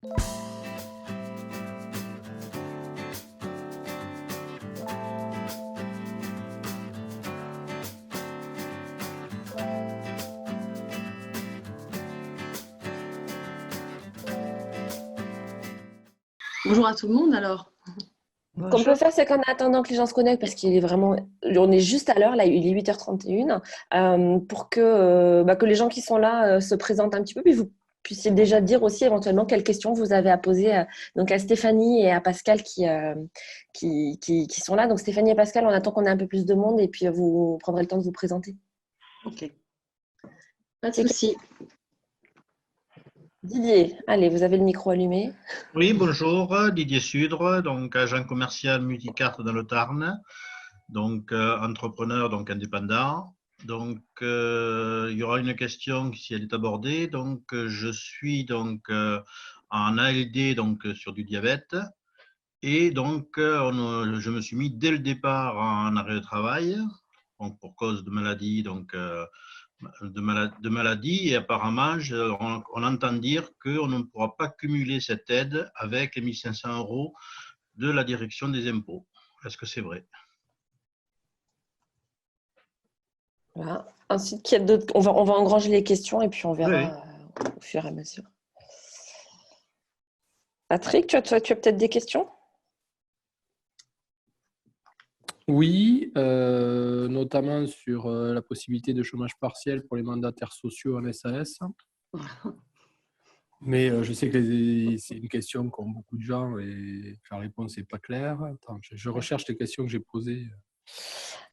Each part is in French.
Bonjour à tout le monde alors. Ce qu'on peut faire, c'est qu'en attendant que les gens se connectent, parce qu'il est vraiment, on est juste à l'heure, là, il est 8h31, pour que les gens qui sont là se présentent un petit peu, puis vous puissiez déjà dire aussi éventuellement quelles questions vous avez à poser donc à Stéphanie et à Pascal qui sont là. Donc Stéphanie et Pascal, on attend qu'on ait un peu plus de monde et puis vous prendrez le temps de vous présenter. Ok. Pas de souci. Didier, allez, vous avez le micro allumé. Oui, bonjour, Didier Sudre, donc agent commercial multicarte dans le Tarn, donc entrepreneur donc indépendant. Donc il y aura une question si elle est abordée. Donc je suis donc en ALD donc sur du diabète et donc je me suis mis dès le départ en arrêt de travail donc pour cause de maladie de maladie et apparemment on entend dire qu'on ne pourra pas cumuler cette aide avec les 1 500 € de la direction des impôts. Est-ce que c'est vrai? Voilà. Ensuite, on va engranger les questions et puis on verra au fur et à mesure. Patrick, tu as peut-être des questions? Oui, notamment sur la possibilité de chômage partiel pour les mandataires sociaux en SAS. Mais je sais que c'est une question qu'ont beaucoup de gens et la réponse n'est pas claire. Attends, je recherche les questions que j'ai posées.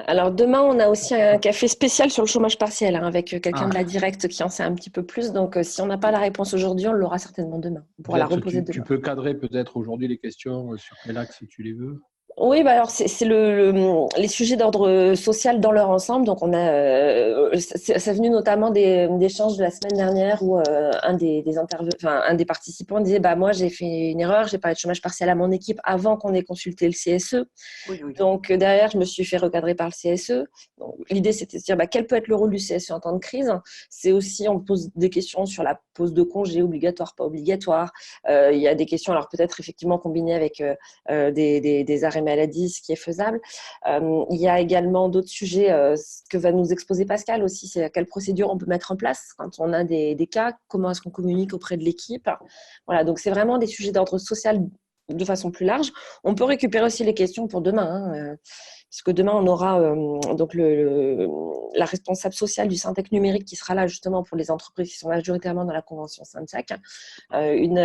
Alors demain, on a aussi un café spécial sur le chômage partiel avec quelqu'un de la Directe qui en sait un petit peu plus. Donc si on n'a pas la réponse aujourd'hui, on l'aura certainement demain. On pourra la reposer demain. Tu peux cadrer peut-être aujourd'hui les questions sur quel axe si tu les veux. Oui, bah alors c'est les sujets d'ordre social dans leur ensemble. Donc on a, c'est venu notamment d'échanges de la semaine dernière où un des participants disait moi j'ai fait une erreur, j'ai parlé de chômage partiel à mon équipe avant qu'on ait consulté le CSE. Oui. Donc derrière je me suis fait recadrer par le CSE. L'idée c'était de dire quel peut être le rôle du CSE en temps de crise. C'est aussi on pose des questions sur la pose de congé obligatoire, pas obligatoire. Il y a des questions alors peut-être effectivement combinées avec des arrêts maladie, ce qui est faisable. Il y a également d'autres sujets, ce que va nous exposer Pascal aussi, c'est quelle procédure on peut mettre en place quand on a des cas, comment est-ce qu'on communique auprès de l'équipe. Voilà, donc c'est vraiment des sujets d'ordre social de façon plus large. On peut récupérer aussi les questions pour demain, puisque demain on aura donc la responsable sociale du Syntec numérique qui sera là justement pour les entreprises qui sont majoritairement dans la convention Syntec. Une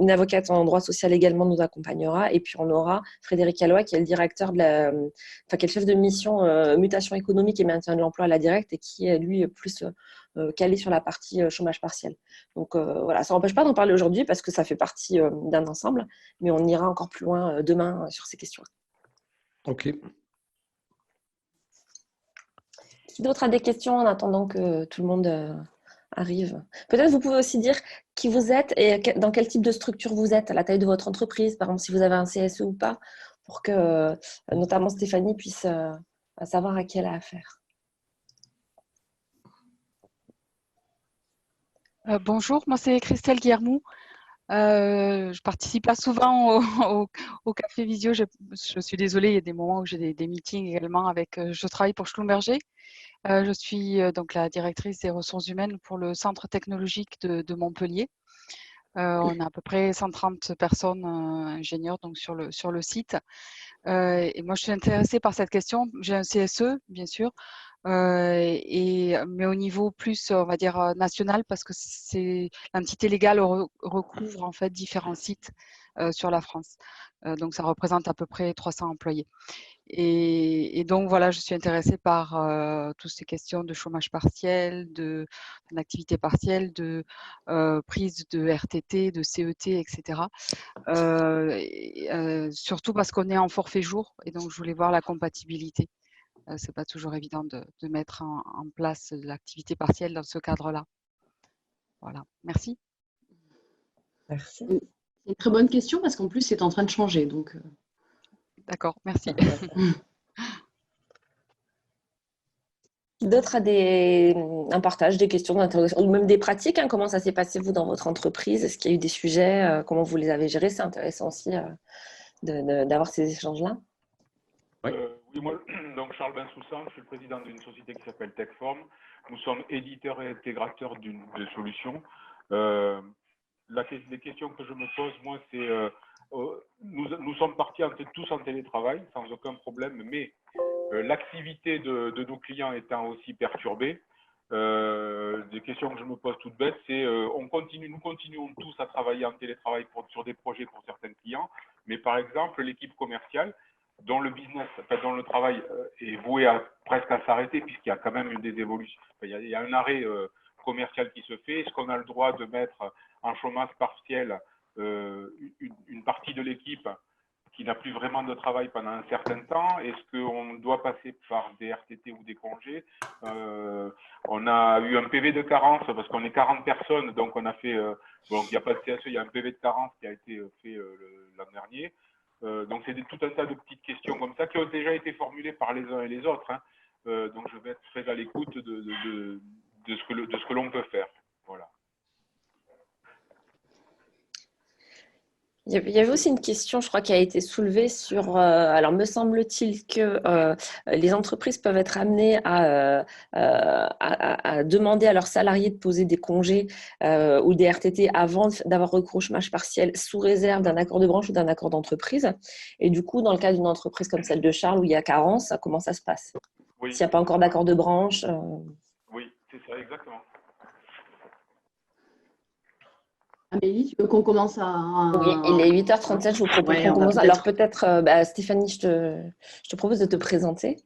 avocate en droit social également nous accompagnera et puis on aura Frédéric Alloy qui est le directeur qui est le chef de mission mutation économique et maintien de l'emploi à la Directe et qui est lui plus calé sur la partie chômage partiel. Donc voilà, ça n'empêche pas d'en parler aujourd'hui parce que ça fait partie d'un ensemble, mais on ira encore plus loin demain sur ces questions. Ok. Qui d'autre a des questions en attendant que tout le monde arrive? Peut-être vous pouvez aussi dire qui vous êtes et dans quel type de structure vous êtes, à la taille de votre entreprise, par exemple si vous avez un CSE ou pas, pour que notamment Stéphanie puisse savoir à qui elle a affaire. Bonjour, moi c'est Christelle Guillermou. Je participe pas souvent au Café Visio. Je suis désolée, il y a des moments où j'ai des meetings également avec. Je travaille pour Schlumberger. Je suis donc la directrice des ressources humaines pour le centre technologique de Montpellier. On a à peu près 130 personnes ingénieurs donc sur le site. Et moi, je suis intéressée par cette question. J'ai un CSE, bien sûr, mais au niveau plus, on va dire, national, parce que l'entité légale recouvre en fait différents sites sur la France. Donc, ça représente à peu près 300 employés. Et donc, voilà, je suis intéressée par toutes ces questions de chômage partiel, d'activité partielle, de prise de RTT, de CET, etc. Surtout parce qu'on est en forfait jour et donc je voulais voir la compatibilité. C'est pas toujours évident de mettre en place l'activité partielle dans ce cadre-là. Voilà, merci. Merci. C'est une très bonne question parce qu'en plus c'est en train de changer. Donc. D'accord, merci. D'autres a un partage, des questions, d'interrogation, ou même des pratiques, hein. Comment ça s'est passé, vous, dans votre entreprise? Est-ce qu'il y a eu des sujets? Comment vous les avez gérés? C'est intéressant aussi d'avoir ces échanges-là. Oui. Oui, moi, donc Charles Bensoussan, je suis le président d'une société qui s'appelle Techform. Nous sommes éditeurs et intégrateurs de solutions. Les questions que je me pose, moi, c'est nous sommes partis tous en télétravail sans aucun problème, mais l'activité de nos clients étant aussi perturbée, des questions que je me pose toutes bêtes, c'est nous continuons tous à travailler en télétravail sur des projets pour certains clients, mais par exemple, l'équipe commerciale, dont le travail est voué presque à s'arrêter, puisqu'il y a quand même des évolutions. Il y a un arrêt commercial qui se fait. Est-ce qu'on a le droit de mettre en chômage partiel une partie de l'équipe qui n'a plus vraiment de travail pendant un certain temps? Est-ce qu'on doit passer par des RTT ou des congés? On a eu un PV de carence parce qu'on est 40 personnes, donc on a fait, bon, il n'y a pas de CSE, il y a un PV de carence qui a été fait l'an dernier. Donc c'est tout un tas de petites questions comme ça qui ont déjà été formulées par les uns et les autres, hein. Donc je vais être très à l'écoute de ce que l'on peut faire. Voilà. Il y avait aussi une question, je crois, qui a été soulevée sur, alors me semble-t-il que les entreprises peuvent être amenées à demander à leurs salariés de poser des congés ou des RTT avant d'avoir recours au chômage partiel sous réserve d'un accord de branche ou d'un accord d'entreprise. Et du coup, dans le cas d'une entreprise comme celle de Charles où il y a carence, comment ça se passe? Oui. S'il n'y a pas encore d'accord de branche Oui, c'est ça, exactement. Amélie, tu veux qu'on commence à… Oui, il est 8h37, je vous propose qu'on commence. Alors peut-être, Stéphanie, je te propose de te présenter.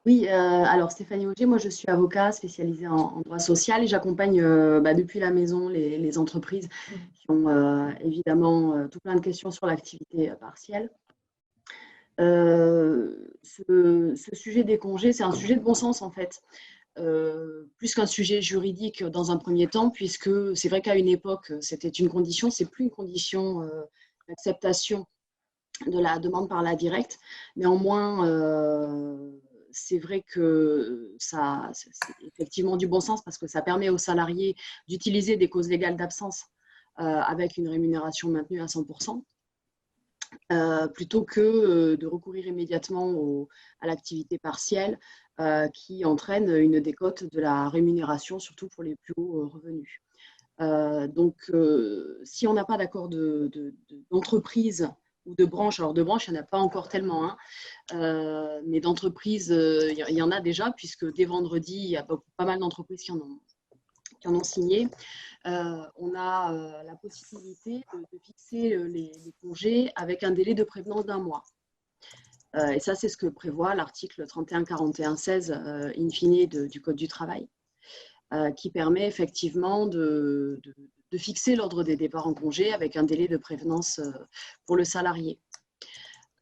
Oui, alors Stéphanie Auger, moi je suis avocat spécialisée en droit social et j'accompagne depuis la maison les entreprises qui ont évidemment tout plein de questions sur l'activité partielle. Ce sujet des congés, c'est un sujet de bon sens en fait. Plus qu'un sujet juridique dans un premier temps, puisque c'est vrai qu'à une époque, c'était une condition, c'est plus une condition d'acceptation de la demande par la directe. Néanmoins, c'est vrai que c'est effectivement du bon sens parce que ça permet aux salariés d'utiliser des causes légales d'absence avec une rémunération maintenue à 100%. Plutôt que de recourir immédiatement à l'activité partielle qui entraîne une décote de la rémunération, surtout pour les plus hauts revenus. Donc, si on n'a pas d'accord d'entreprise ou de branche, alors de branche, il n'y en a pas encore tellement, hein, mais d'entreprise, il y en a déjà, puisque dès vendredi, il y a pas mal d'entreprises qui en ont signé. On a la possibilité de fixer les congés avec un délai de prévenance d'1 mois. Et ça, c'est ce que prévoit l'article 31-41-16 in fine du Code du travail, qui permet effectivement de fixer l'ordre des départs en congé avec un délai de prévenance pour le salarié.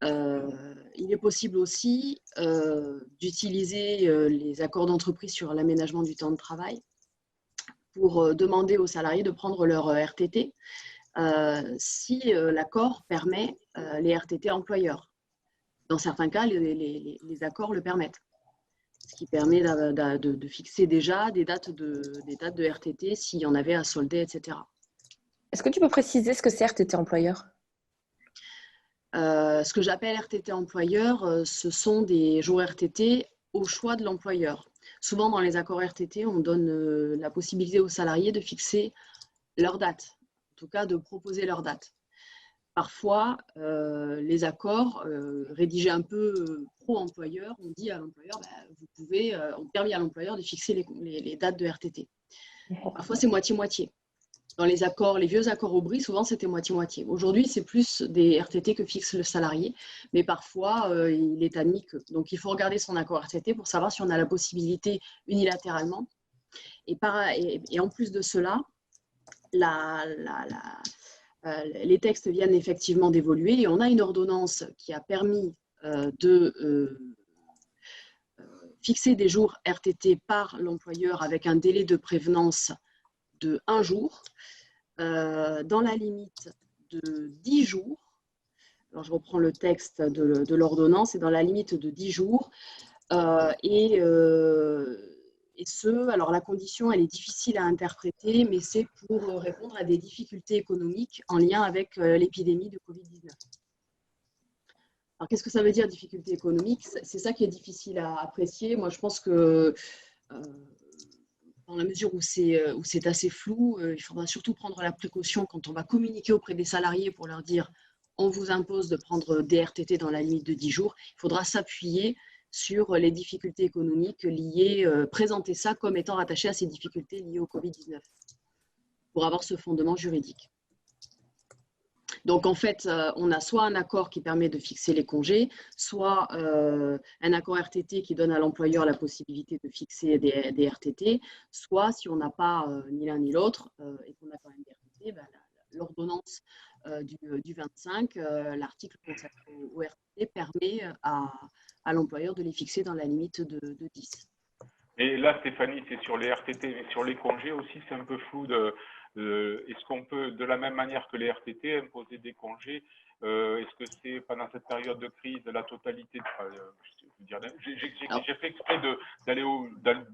Il est possible aussi d'utiliser les accords d'entreprise sur l'aménagement du temps de travail pour demander aux salariés de prendre leur RTT si l'accord permet les RTT employeurs. Dans certains cas, les accords le permettent, ce qui permet de fixer déjà des dates de RTT s'il y en avait à solder, etc. Est-ce que tu peux préciser ce que c'est RTT employeur? Ce que j'appelle RTT employeur, ce sont des jours RTT au choix de l'employeur. Souvent, dans les accords RTT, on donne la possibilité aux salariés de fixer leur date, en tout cas de proposer leur date. Parfois, les accords rédigés un peu pro-employeur, on dit à l'employeur, on permet à l'employeur de fixer les dates de RTT. Parfois, c'est moitié-moitié. Dans les vieux accords Aubry, souvent c'était moitié-moitié. Aujourd'hui, c'est plus des RTT que fixe le salarié, mais parfois, il est admis que. Donc, il faut regarder son accord RTT pour savoir si on a la possibilité unilatéralement. Et en plus de cela, les textes viennent effectivement d'évoluer et on a une ordonnance qui a permis de fixer des jours RTT par l'employeur avec un délai de prévenance de 1 jour, dans la limite de 10 jours. Alors, je reprends le texte de l'ordonnance, et dans la limite de 10 jours, Alors la condition, elle est difficile à interpréter, mais c'est pour répondre à des difficultés économiques en lien avec l'épidémie de Covid-19. Alors, qu'est-ce que ça veut dire, difficulté économique? C'est ça qui est difficile à apprécier. Moi, je pense que dans la mesure où c'est assez flou, il faudra surtout prendre la précaution quand on va communiquer auprès des salariés pour leur dire on vous impose de prendre des RTT dans la limite de 10 jours. Il faudra s'appuyer sur les difficultés économiques liées, présenter ça comme étant rattaché à ces difficultés liées au Covid-19 pour avoir ce fondement juridique. Donc, en fait, on a soit un accord qui permet de fixer les congés, soit un accord RTT qui donne à l'employeur la possibilité de fixer des RTT, soit, si on n'a pas ni l'un ni l'autre et qu'on a quand même des RTT, ben, l'ordonnance du 25, l'article consacré au RTT permet à l'employeur de les fixer dans la limite de 10. Et là, Stéphanie, c'est sur les RTT, mais sur les congés aussi, c'est un peu flou. Est-ce qu'on peut, de la même manière que les RTT, imposer des congés? Est-ce que c'est pendant cette période de crise la totalité j'ai fait exprès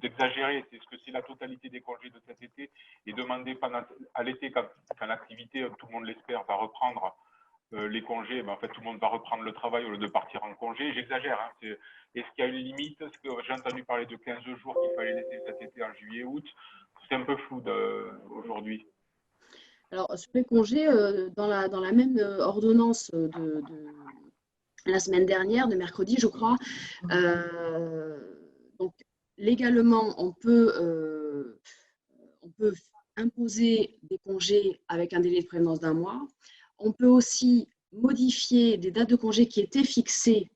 d'exagérer. Est-ce que c'est la totalité des congés de cet été et demander à l'été, quand l'activité, tout le monde l'espère, va reprendre les congés, ben en fait, tout le monde va reprendre le travail au lieu de partir en congé. J'exagère. Hein, est-ce qu'il y a une limite? Est-ce que j'ai entendu parler de 15 jours qu'il fallait laisser cet été en juillet-août? C'est un peu flou aujourd'hui. Alors, sur les congés, dans la même ordonnance de la semaine dernière, de mercredi, je crois, donc, légalement, on peut imposer des congés avec un délai de prévenance d'1 mois. On peut aussi modifier des dates de congés qui étaient fixées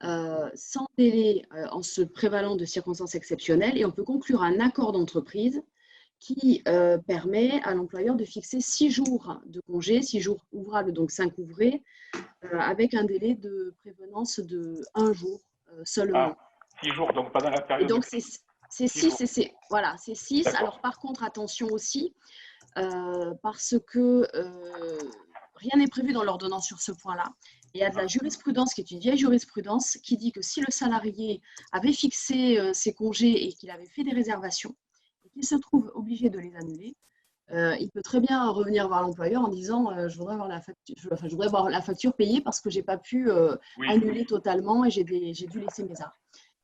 sans délai en se prévalant de circonstances exceptionnelles, et on peut conclure un accord d'entreprise qui permet à l'employeur de fixer 6 jours de congé, 6 jours ouvrables, donc 5 ouvrés, avec un délai de prévenance de 1 jour seulement. 6 jours, donc pas dans la période. Et donc c'est 6, voilà, c'est 6. Alors par contre, attention aussi, parce que rien n'est prévu dans l'ordonnance sur ce point-là. Il y a de la jurisprudence qui est une vieille jurisprudence qui dit que si le salarié avait fixé ses congés et qu'il avait fait des réservations et qu'il se trouve obligé de les annuler, il peut très bien revenir voir l'employeur en disant je voudrais avoir la facture payée parce que je n'ai pas pu annuler totalement et j'ai dû laisser mes arts.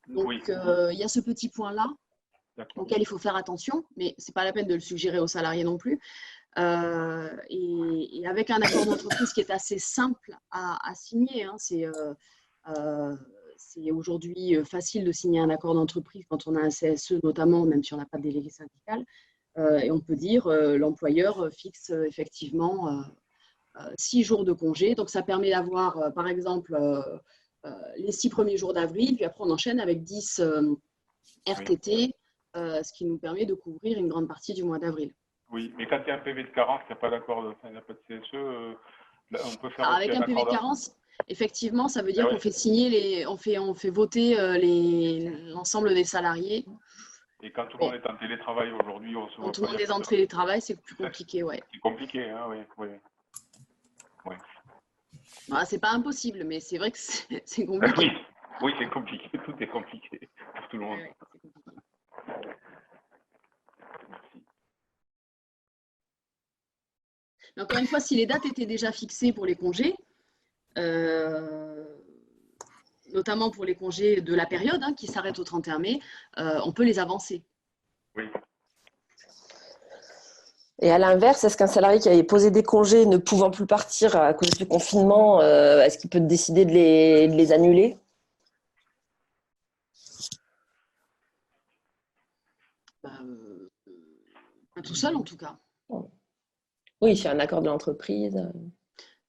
Donc il y a ce petit point-là auquel il faut faire attention, mais ce n'est pas la peine de le suggérer aux salariés non plus. Et avec un accord d'entreprise qui est assez simple à signer, hein, c'est aujourd'hui facile de signer un accord d'entreprise quand on a un CSE notamment, même si on n'a pas de délégué syndical, et on peut dire l'employeur fixe effectivement 6 jours de congé, donc ça permet d'avoir par exemple les 6 premiers jours d'avril, puis après on enchaîne avec 10 RTT, ce qui nous permet de couvrir une grande partie du mois d'avril. Oui, mais quand il y a un PV de carence, il n'y a pas d'accord, il n'y a pas de CSE, on peut faire avec un PV de carence, effectivement, ça veut dire qu'on fait signer on fait voter l'ensemble des salariés. Et quand tout le monde est en télétravail aujourd'hui, on se voit. Quand tout le monde est en télétravail, c'est plus compliqué, ouais. C'est compliqué, hein, oui. Bah, c'est pas impossible, mais c'est vrai que c'est compliqué. Oui, c'est compliqué. Tout est compliqué pour tout le monde. Ouais, Merci. Mais encore une fois, si les dates étaient déjà fixées pour les congés, notamment pour les congés de la période qui s'arrêtent au 31 mai, on peut les avancer. Oui. Et à l'inverse, est-ce qu'un salarié qui avait posé des congés ne pouvant plus partir à cause du confinement, est-ce qu'il peut décider de les annuler? Pas tout seul en tout cas. Oui, c'est un accord de l'entreprise.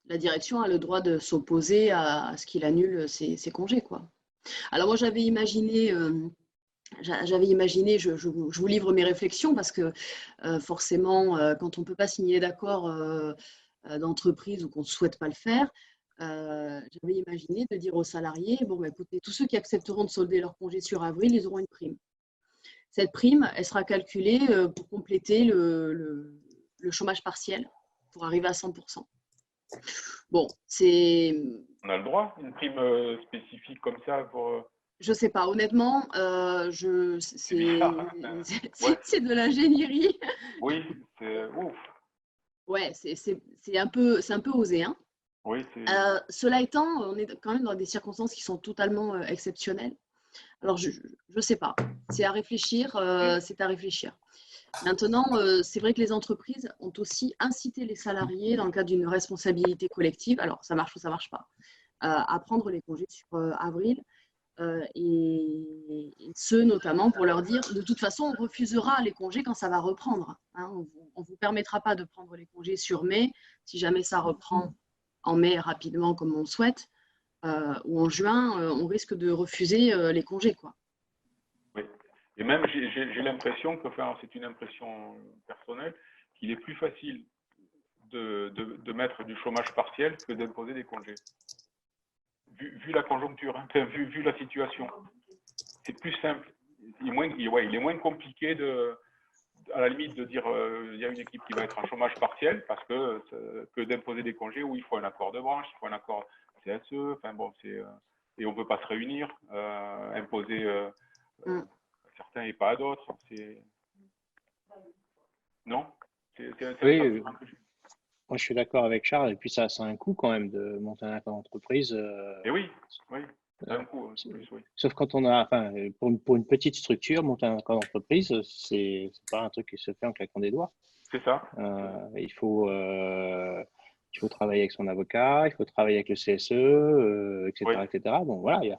La direction a le droit de s'opposer à ce qu'il annule ses congés, quoi. Alors moi j'avais imaginé, je vous livre mes réflexions parce que forcément quand on ne peut pas signer d'accord d'entreprise ou qu'on ne souhaite pas le faire, j'avais imaginé de dire aux salariés, bon bah, écoutez, tous ceux qui accepteront de solder leur congé sur avril, ils auront une prime. Cette prime, elle sera calculée pour compléter le chômage partiel pour arriver à 100%. Bon, c'est... On a le droit, une prime spécifique comme ça pour... Je sais pas, honnêtement, C'est bizarre, hein. Ouais. c'est de l'ingénierie. Oui, c'est ouf. Ouais, c'est un peu osé, hein. Oui, c'est. Cela étant, on est quand même dans des circonstances qui sont totalement exceptionnelles. Alors, je ne sais pas. C'est à réfléchir. C'est à réfléchir. Maintenant, c'est vrai que les entreprises ont aussi incité les salariés, dans le cadre d'une responsabilité collective, alors ça marche ou ça marche pas, à prendre les congés sur avril. Et ce, notamment pour leur dire, de toute façon, on refusera les congés quand ça va reprendre, hein. On ne vous permettra pas de prendre les congés sur mai, si jamais ça reprend en mai rapidement comme on le souhaite, ou en juin, on risque de refuser les congés, quoi. Oui. Et même, j'ai l'impression que, enfin, c'est une impression personnelle, qu'il est plus facile de mettre du chômage partiel que d'imposer des congés. Vu la conjoncture, hein, vu la situation. C'est plus simple. Il est moins compliqué à la limite de dire il y a une équipe qui va être en chômage partiel parce que d'imposer des congés où il faut un accord de branche, il faut un accord CSE, enfin bon, et on ne peut pas se réunir, imposer à certains et pas à d'autres. Non, oui, moi je suis d'accord avec Charles, et puis ça a un coût quand même de monter un accord d'entreprise. Et oui, ça a un coût. Oui. Sauf quand on a, enfin, pour une petite structure, monter un accord d'entreprise, c'est pas un truc qui se fait en claquant des doigts. C'est ça. Il faut travailler avec son avocat, il faut travailler avec le CSE, etc., oui. etc. Bon, voilà,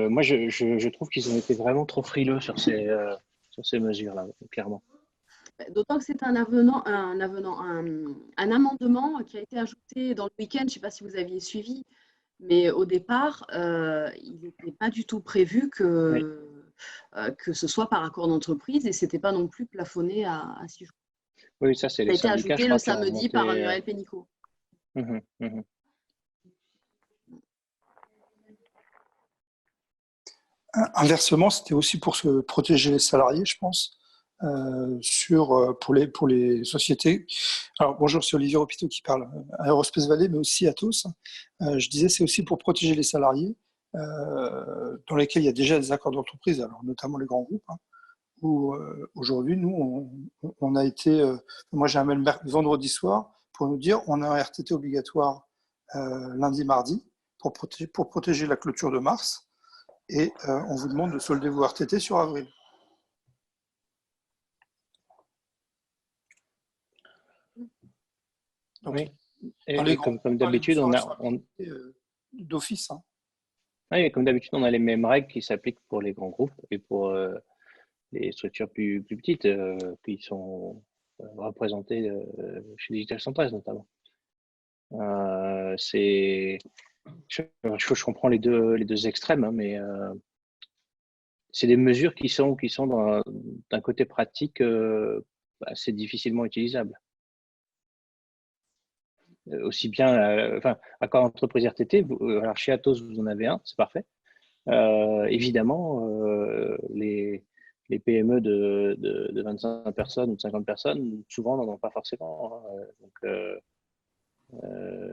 moi, je trouve qu'ils ont été vraiment trop frileux sur ces mesures-là, clairement. D'autant que c'est un amendement qui a été ajouté dans le week-end. Je ne sais pas si vous aviez suivi, mais au départ, il n'était pas du tout prévu que ce soit par accord d'entreprise et ce n'était pas non plus plafonné à 6 jours. Oui, ça, c'est les syndicats. Ça a été ajouté le samedi par Muriel Pénicaud. Inversement, c'était aussi pour se protéger les salariés, je pense, pour les sociétés. Alors, bonjour, c'est Olivier Ropito qui parle à Aerospace Valley, mais aussi à Atos. Je disais, c'est aussi pour protéger les salariés, dans lesquels il y a déjà des accords d'entreprise, alors notamment les grands groupes, hein, où aujourd'hui, nous, on a été... moi, j'ai un mail vendredi soir pour nous dire on a un RTT obligatoire lundi, mardi, pour protéger la clôture de mars. Et on vous demande de solder vos RTT sur avril. Donc, oui. Et comme d'habitude, on a d'office. Hein. Oui, comme d'habitude, on a les mêmes règles qui s'appliquent pour les grands groupes et pour les structures plus petites qui sont représentées chez Digital 113 notamment. Je comprends les deux extrêmes, hein, mais c'est des mesures qui sont d'un côté pratique assez difficilement utilisables. Aussi bien, accord entreprise RTT, alors chez Atos, vous en avez un, c'est parfait. Évidemment, les PME de 25 personnes ou de 50 personnes, souvent, n'en ont pas forcément.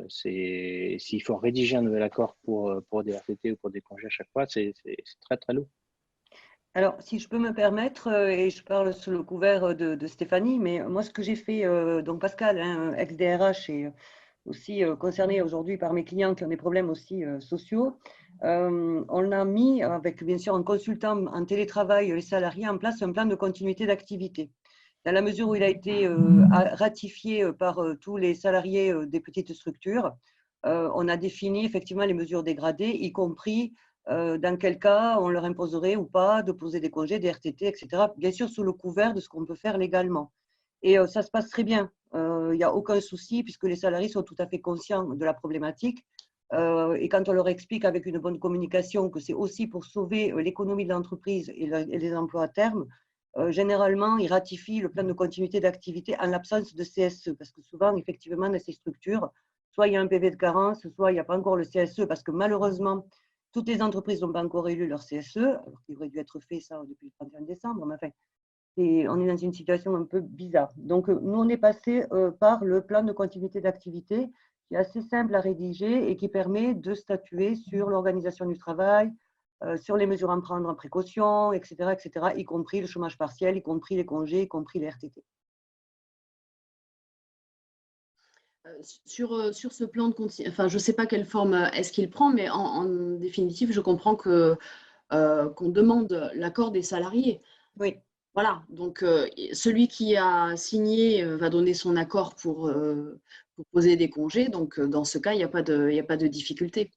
S'il faut rédiger un nouvel accord pour des RTT ou pour des congés à chaque fois, c'est très, très lourd. Alors, si je peux me permettre, et je parle sous le couvert de Stéphanie, mais moi, ce que j'ai fait, donc Pascal, hein, ex-DRH, et aussi concerné aujourd'hui par mes clients qui ont des problèmes aussi sociaux, on a mis, avec bien sûr un consultant en télétravail, les salariés, en place un plan de continuité d'activité. Dans la mesure où il a été ratifié par tous les salariés des petites structures, on a défini effectivement les mesures dégradées, y compris dans quel cas on leur imposerait ou pas de poser des congés, des RTT, etc. Bien sûr, sous le couvert de ce qu'on peut faire légalement. Et ça se passe très bien. Il n'y a aucun souci puisque les salariés sont tout à fait conscients de la problématique. Et quand on leur explique avec une bonne communication que c'est aussi pour sauver l'économie de l'entreprise et les emplois à terme, généralement, ils ratifient le plan de continuité d'activité en l'absence de CSE. Parce que souvent, effectivement, dans ces structures, soit il y a un PV de carence, soit il n'y a pas encore le CSE parce que malheureusement, toutes les entreprises n'ont pas encore élu leur CSE, alors qu'il aurait dû être fait ça depuis le 31 décembre. Mais enfin, on est dans une situation un peu bizarre. Donc, nous, on est passé par le plan de continuité d'activité qui est assez simple à rédiger et qui permet de statuer sur l'organisation du travail, sur les mesures à prendre en précaution, etc., y compris le chômage partiel, y compris les congés, y compris les RTT. Sur ce plan de enfin, je ne sais pas quelle forme est-ce qu'il prend, mais en définitive, je comprends qu'on demande l'accord des salariés. Oui. Voilà, donc celui qui a signé va donner son accord pour poser des congés, donc dans ce cas, il n'y a pas de difficulté.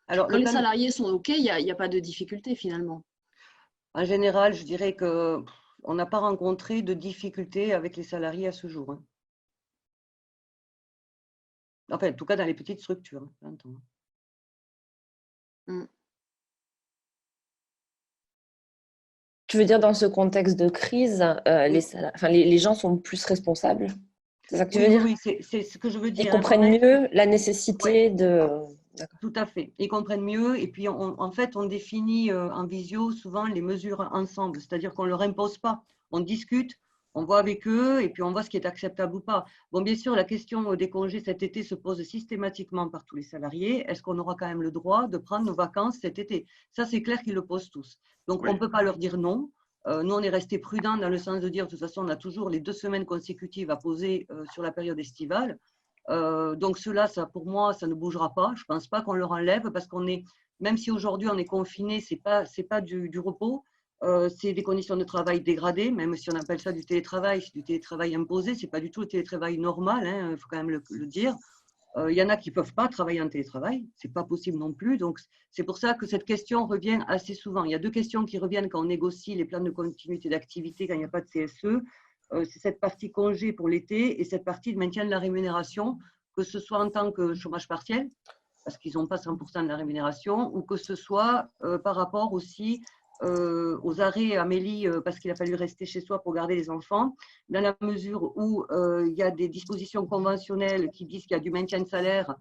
Alors, quand les salariés sont OK, il n'y a pas de difficulté finalement. En général, je dirais qu'on n'a pas rencontré de difficultés avec les salariés à ce jour. Hein. Enfin, en tout cas, dans les petites structures. Hein. Tu veux dire, dans ce contexte de crise, les gens sont plus responsables? C'est ça que tu veux dire? Oui, c'est ce que je veux dire. Ils comprennent mieux la nécessité de… Tout à fait. Ils comprennent mieux. Et puis, en fait, on définit en visio souvent les mesures ensemble. C'est-à-dire qu'on ne leur impose pas. On discute, on voit avec eux et puis on voit ce qui est acceptable ou pas. Bon, bien sûr, la question des congés cet été se pose systématiquement par tous les salariés. Est-ce qu'on aura quand même le droit de prendre nos vacances cet été? Ça, c'est clair qu'ils le posent tous. Donc, on ne peut pas leur dire non. Nous, on est resté prudents dans le sens de dire, de toute façon, on a toujours les 2 semaines consécutives à poser sur la période estivale. Donc, cela, ça, pour moi, ça ne bougera pas. Je ne pense pas qu'on leur enlève parce qu'on est, même si aujourd'hui on est confiné, ce n'est pas du repos. C'est des conditions de travail dégradées, même si on appelle ça du télétravail, c'est du télétravail imposé, ce n'est pas du tout le télétravail normal, il faut quand même le dire. Il y en a qui ne peuvent pas travailler en télétravail, ce n'est pas possible non plus. Donc, c'est pour ça que cette question revient assez souvent. Il y a 2 questions qui reviennent quand on négocie les plans de continuité d'activité, quand il n'y a pas de CSE. C'est cette partie congé pour l'été et cette partie de maintien de la rémunération, que ce soit en tant que chômage partiel, parce qu'ils n'ont pas 100% de la rémunération, ou que ce soit par rapport aussi aux arrêts Amélie, parce qu'il a fallu rester chez soi pour garder les enfants, dans la mesure où il y a des dispositions conventionnelles qui disent qu'il y a du maintien de salaire,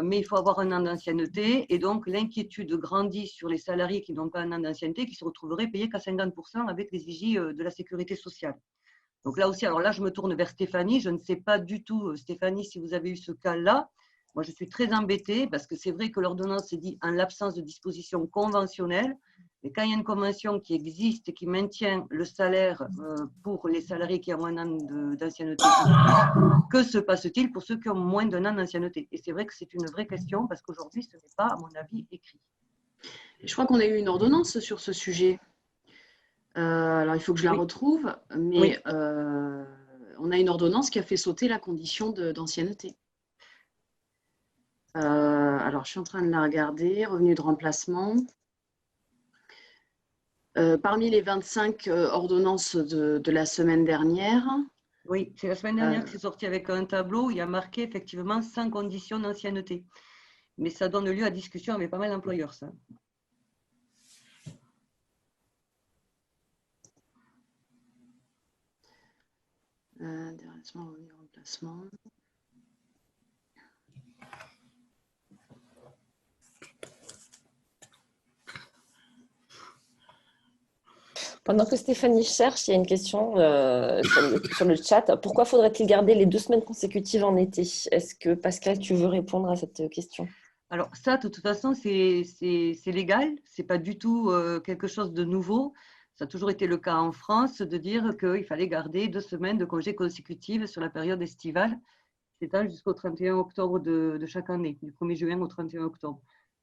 mais il faut avoir un an d'ancienneté, et donc l'inquiétude grandit sur les salariés qui n'ont pas un an d'ancienneté, qui se retrouveraient payés qu'à 50% avec les vigies de la sécurité sociale. Donc là aussi, alors là, je me tourne vers Stéphanie. Je ne sais pas du tout, Stéphanie, si vous avez eu ce cas-là. Moi, je suis très embêtée parce que c'est vrai que l'ordonnance est dit en l'absence de dispositions conventionnelles. Mais quand il y a une convention qui existe et qui maintient le salaire pour les salariés qui ont un an d'ancienneté, que se passe-t-il pour ceux qui ont moins d'un an d'ancienneté? Et c'est vrai que c'est une vraie question parce qu'aujourd'hui, ce n'est pas, à mon avis, écrit. Je crois qu'on a eu une ordonnance sur ce sujet. Alors, il faut que je la retrouve, mais on a une ordonnance qui a fait sauter la condition d'ancienneté. Alors, je suis en train de la regarder. Revenu de remplacement. Parmi les 25 ordonnances de la semaine dernière. Oui, c'est la semaine dernière que c'est sorti avec un tableau où il y a marqué effectivement 5 conditions d'ancienneté. Mais ça donne lieu à discussion avec pas mal d'employeurs, ça. Intéressement, revenu de remplacement. Pendant que Stéphanie cherche, il y a une question sur le chat. Pourquoi faudrait-il garder les 2 semaines consécutives en été? Est-ce que Pascal, tu veux répondre à cette question? Alors ça, de toute façon, c'est légal. Ce n'est pas du tout quelque chose de nouveau. Ça a toujours été le cas en France de dire qu'il fallait garder 2 semaines de congés consécutives sur la période estivale, c'est jusqu'au 31 octobre de chaque année, du 1er juin au 31 octobre.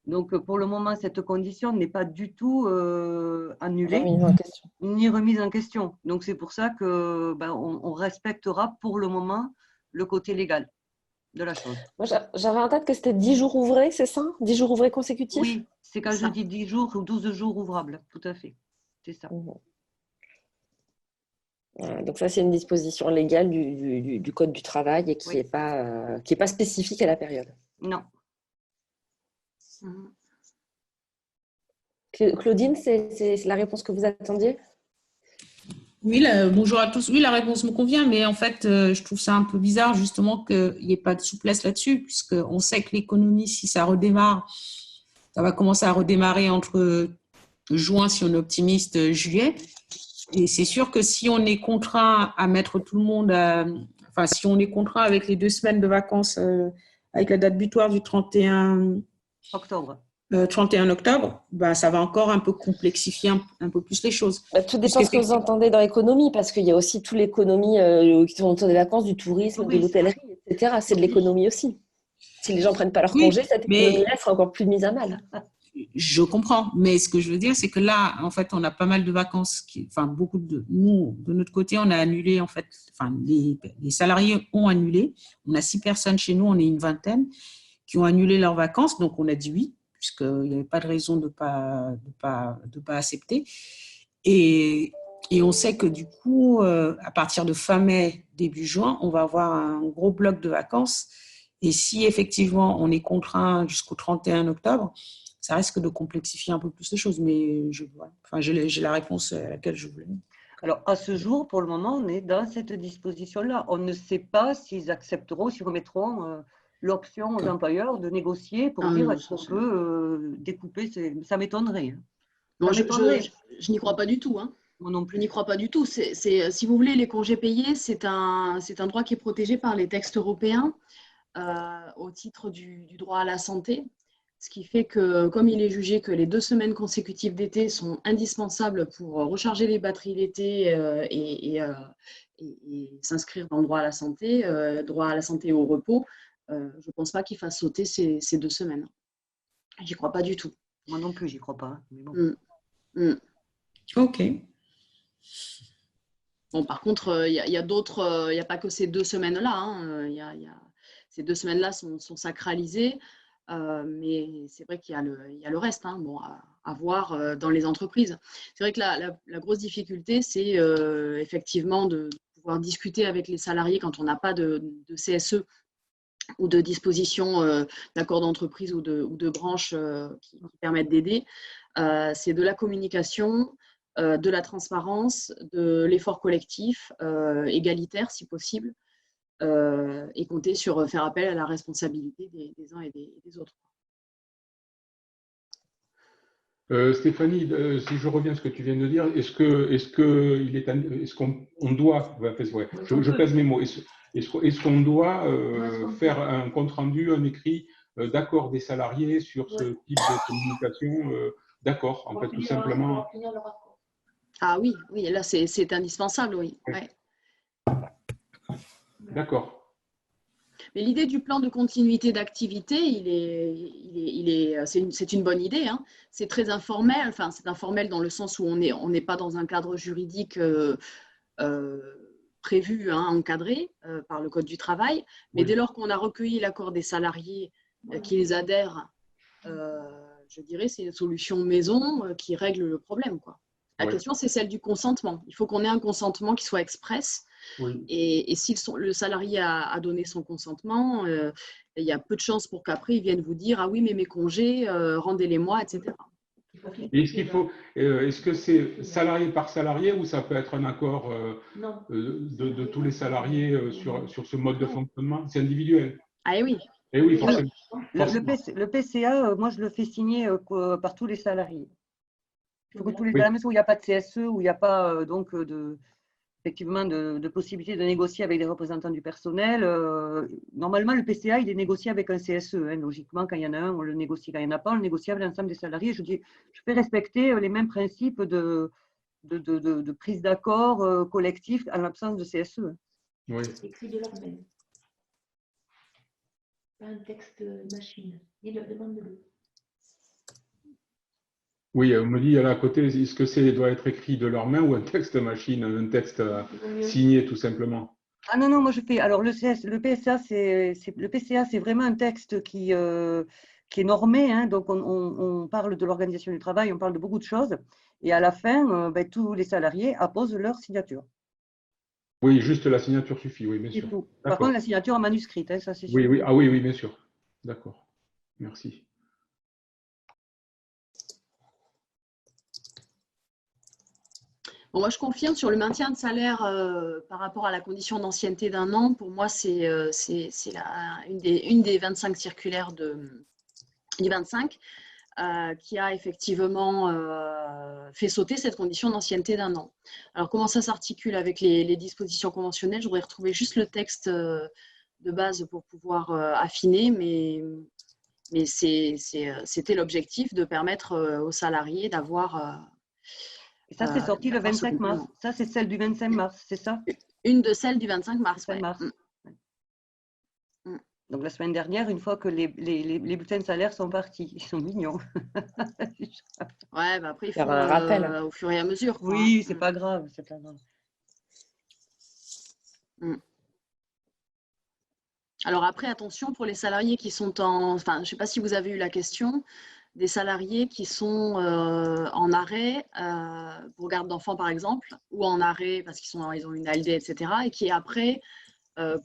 Donc, pour le moment, cette condition n'est pas du tout annulée ni remise en question. Donc, c'est pour ça que on respectera pour le moment le côté légal de la chose. Moi, j'avais en tête que c'était 10 jours ouvrés, c'est ça? 10 jours ouvrés consécutifs? Oui, c'est quand je dis 10 jours ou 12 jours ouvrables, tout à fait. C'est ça. Donc ça, c'est une disposition légale du Code du travail et qui n'est pas spécifique à la période. Non. Claudine, c'est la réponse que vous attendiez? Oui, bonjour à tous. Oui, la réponse me convient, mais en fait, je trouve ça un peu bizarre justement qu'il n'y ait pas de souplesse là-dessus, puisqu'on sait que l'économie, si ça redémarre, ça va commencer à redémarrer entre juin, si on est optimiste, juillet. Et c'est sûr que si on est contraint à mettre tout le monde, si on est contraint avec les 2 semaines de vacances avec la date butoir du 31 octobre. 31 octobre, ben, ça va encore un peu complexifier un peu plus les choses. Bah, tout dépend de ce que vous entendez dans l'économie, parce qu'il y a aussi toute l'économie qui tourne autour des vacances, du tourisme, de l'hôtellerie, etc. C'est de l'économie aussi. Si les gens ne prennent pas leur congé, cette économie-là sera encore plus mise à mal. Je comprends, mais ce que je veux dire, c'est que là, en fait, on a pas mal de vacances. Enfin, beaucoup de nous, de notre côté, on a annulé, en fait, enfin, les salariés ont annulé. On a 6 personnes chez nous, on est une vingtaine, qui ont annulé leurs vacances, donc on a dit oui, puisqu'il n'y avait pas de raison de pas accepter. Et on sait que du coup, à partir de fin mai, début juin, on va avoir un gros bloc de vacances. Et si effectivement on est contraint jusqu'au 31 octobre, ça risque de complexifier un peu plus les choses. Mais j'ai la réponse à laquelle je voulais. Alors, à ce jour, pour le moment, on est dans cette disposition-là. On ne sait pas s'ils accepteront, s'ils remettront l'option aux employeurs de négocier pour dire est-ce qu'on peut découper. Ça m'étonnerait. Non, je n'y crois pas du tout. Hein. Moi non plus. Je n'y crois pas du tout. Si vous voulez, les congés payés, c'est un droit qui est protégé par les textes européens au titre du droit à la santé. Ce qui fait que, comme il est jugé que les 2 semaines consécutives d'été sont indispensables pour recharger les batteries l'été et s'inscrire dans le droit à la santé et au repos, je ne pense pas qu'il fasse sauter ces 2 semaines. J'y crois pas du tout. Moi non plus, j'y crois pas. Mais bon. Ok. Bon, par contre, il y a d'autres, il n'y a pas que ces 2 semaines-là. Hein. Ces 2 semaines-là sont sacralisées. Mais c'est vrai qu'il y a le reste, hein, bon, à voir dans les entreprises. C'est vrai que la grosse difficulté, c'est effectivement de pouvoir discuter avec les salariés quand on n'a pas de CSE ou de dispositions d'accord d'entreprise ou de branches qui permettent d'aider. C'est de la communication, de la transparence, de l'effort collectif, égalitaire si possible. Et compter sur faire appel à la responsabilité des uns et des autres. Stéphanie, si je reviens à ce que tu viens de dire, est-ce qu'on doit, je pèse mes mots, est-ce qu'on doit faire un compte-rendu, un écrit d'accord des salariés sur ce type de communication d'accord, en fait, tout simplement. Ah oui, là c'est indispensable, oui. Ouais. D'accord. Mais l'idée du plan de continuité d'activité, c'est une bonne idée. Hein. C'est très informel. Enfin, c'est informel dans le sens où on n'est pas dans un cadre juridique prévu, hein, encadré par le Code du travail. Mais dès lors qu'on a recueilli l'accord des salariés qui les adhèrent, je dirais c'est une solution maison qui règle le problème, quoi. La question, c'est celle du consentement. Il faut qu'on ait un consentement qui soit express. Oui. Et si le salarié a donné son consentement, il y a peu de chances pour qu'après, ils viennent vous dire « Ah oui, mais mes congés, rendez-les-moi, etc. » Est-ce que c'est salarié par salarié ou ça peut être un accord de tous les salariés sur ce mode de fonctionnement? C'est individuel. Ah oui. Et oui, forcément. Le PCA, moi, je le fais signer par tous les salariés. Il faut que tous les salariés, où il n'y a pas de CSE, où il n'y a pas effectivement de possibilité de négocier avec les représentants du personnel. Normalement, le PCA, il est négocié avec un CSE. Hein. Logiquement, quand il y en a un, on le négocie. Quand il n'y en a pas, on le négocie avec l'ensemble des salariés. Je fais respecter les mêmes principes de prise d'accord collectif en l'absence de CSE. Oui. C'est écrit de leur même. Pas un texte machine. Demande-le. Oui, on me dit à côté, est-ce que doit être écrit de leur main ou un texte machine, un texte signé tout simplement? Ah non, moi je fais. Alors le PCA, c'est vraiment un texte qui est normé. Hein, donc on parle de l'organisation du travail, on parle de beaucoup de choses. Et à la fin, tous les salariés apposent leur signature. Oui, juste la signature suffit, oui, bien sûr. Tout. Par contre, la signature en manuscrite, hein, ça c'est sûr. Oui, ah oui, bien sûr. D'accord. Merci. Bon, moi, je confirme sur le maintien de salaire par rapport à la condition d'ancienneté d'1 an. Pour moi, c'est une des 25 circulaires du 25 qui a effectivement fait sauter cette condition d'ancienneté d'1 an. Alors, comment ça s'articule avec les dispositions conventionnelles? Je voudrais retrouver juste le texte de base pour pouvoir affiner, mais c'était l'objectif de permettre aux salariés d'avoir… Et ça, c'est sorti le 25 mars. Ça, c'est celle du 25 mars, c'est ça? Une de celles du 25 mars. 25 mars. Donc la semaine dernière, une fois que les bulletins de salaire sont partis, ils sont mignons. Ouais, bah après, il faut faire un rappel au fur et à mesure. Quoi, oui, c'est pas grave, c'est pas grave. Alors après, attention pour les salariés qui sont enfin, je ne sais pas si vous avez eu la question, des salariés qui sont en arrêt pour garde d'enfants par exemple, ou en arrêt parce qu'ils ont une ALD, etc. et qui après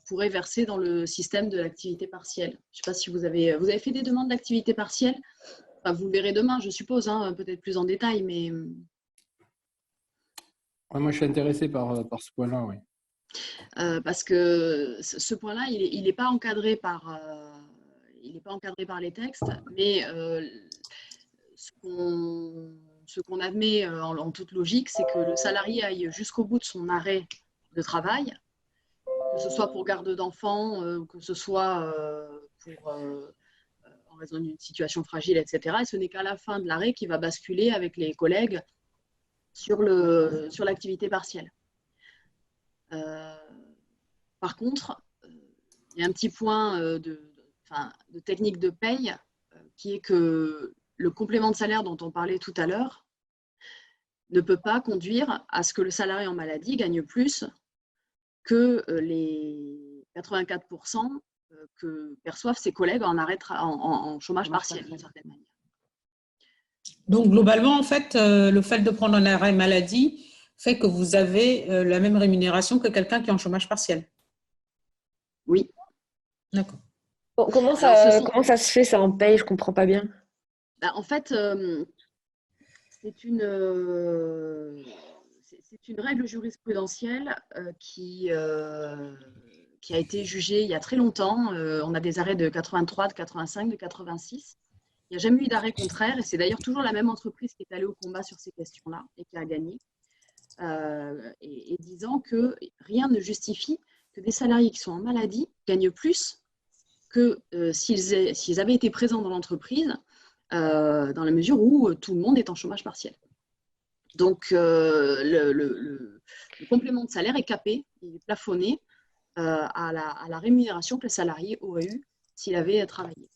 pourraient verser dans le système de l'activité partielle. Je ne sais pas si vous avez fait des demandes d'activité partielle. Enfin, vous le verrez demain, je suppose, hein, peut-être plus en détail, mais… Ouais, moi, je suis intéressé par ce point-là, oui. Parce que ce point-là, il n'est pas encadré par les textes, mais ce qu'on admet en toute logique, c'est que le salarié aille jusqu'au bout de son arrêt de travail, que ce soit pour garde d'enfants, que ce soit en raison d'une situation fragile, etc. Et ce n'est qu'à la fin de l'arrêt qu'il va basculer avec les collègues sur l'activité partielle. Par contre, il y a un petit point de technique de paye qui est que le complément de salaire dont on parlait tout à l'heure ne peut pas conduire à ce que le salarié en maladie gagne plus que les 84% que perçoivent ses collègues en chômage partiel, d'une certaine manière. Donc, globalement, en fait, le fait de prendre un arrêt maladie fait que vous avez la même rémunération que quelqu'un qui est en chômage partiel. Oui. D'accord. Bon, comment ça se fait, ça, en paye? Je ne comprends pas bien. Bah, en fait, c'est une règle jurisprudentielle qui a été jugée il y a très longtemps. On a des arrêts de 83, de 85, de 86. Il n'y a jamais eu d'arrêt contraire et c'est d'ailleurs toujours la même entreprise qui est allée au combat sur ces questions-là et qui a gagné. Et disant que rien ne justifie que des salariés qui sont en maladie gagnent plus que s'ils avaient été présents dans l'entreprise dans la mesure où tout le monde est en chômage partiel. Donc, le complément de salaire est capé, il est plafonné à la rémunération que le salarié aurait eue s'il avait travaillé.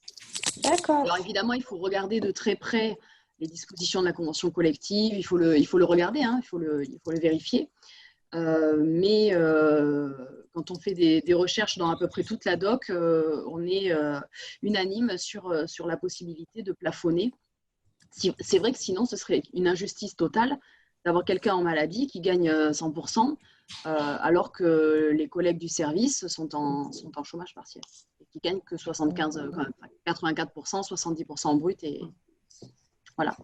D'accord. Alors, évidemment, il faut regarder de très près les dispositions de la convention collective, il faut le regarder, hein, il faut le vérifier. Mais quand on fait des recherches dans à peu près toute la doc, on est unanime sur la possibilité de plafonner. C'est vrai que sinon, ce serait une injustice totale d'avoir quelqu'un en maladie qui gagne 100%, alors que les collègues du service sont en chômage partiel et qui gagnent que 84%, 70% en brut. Et voilà.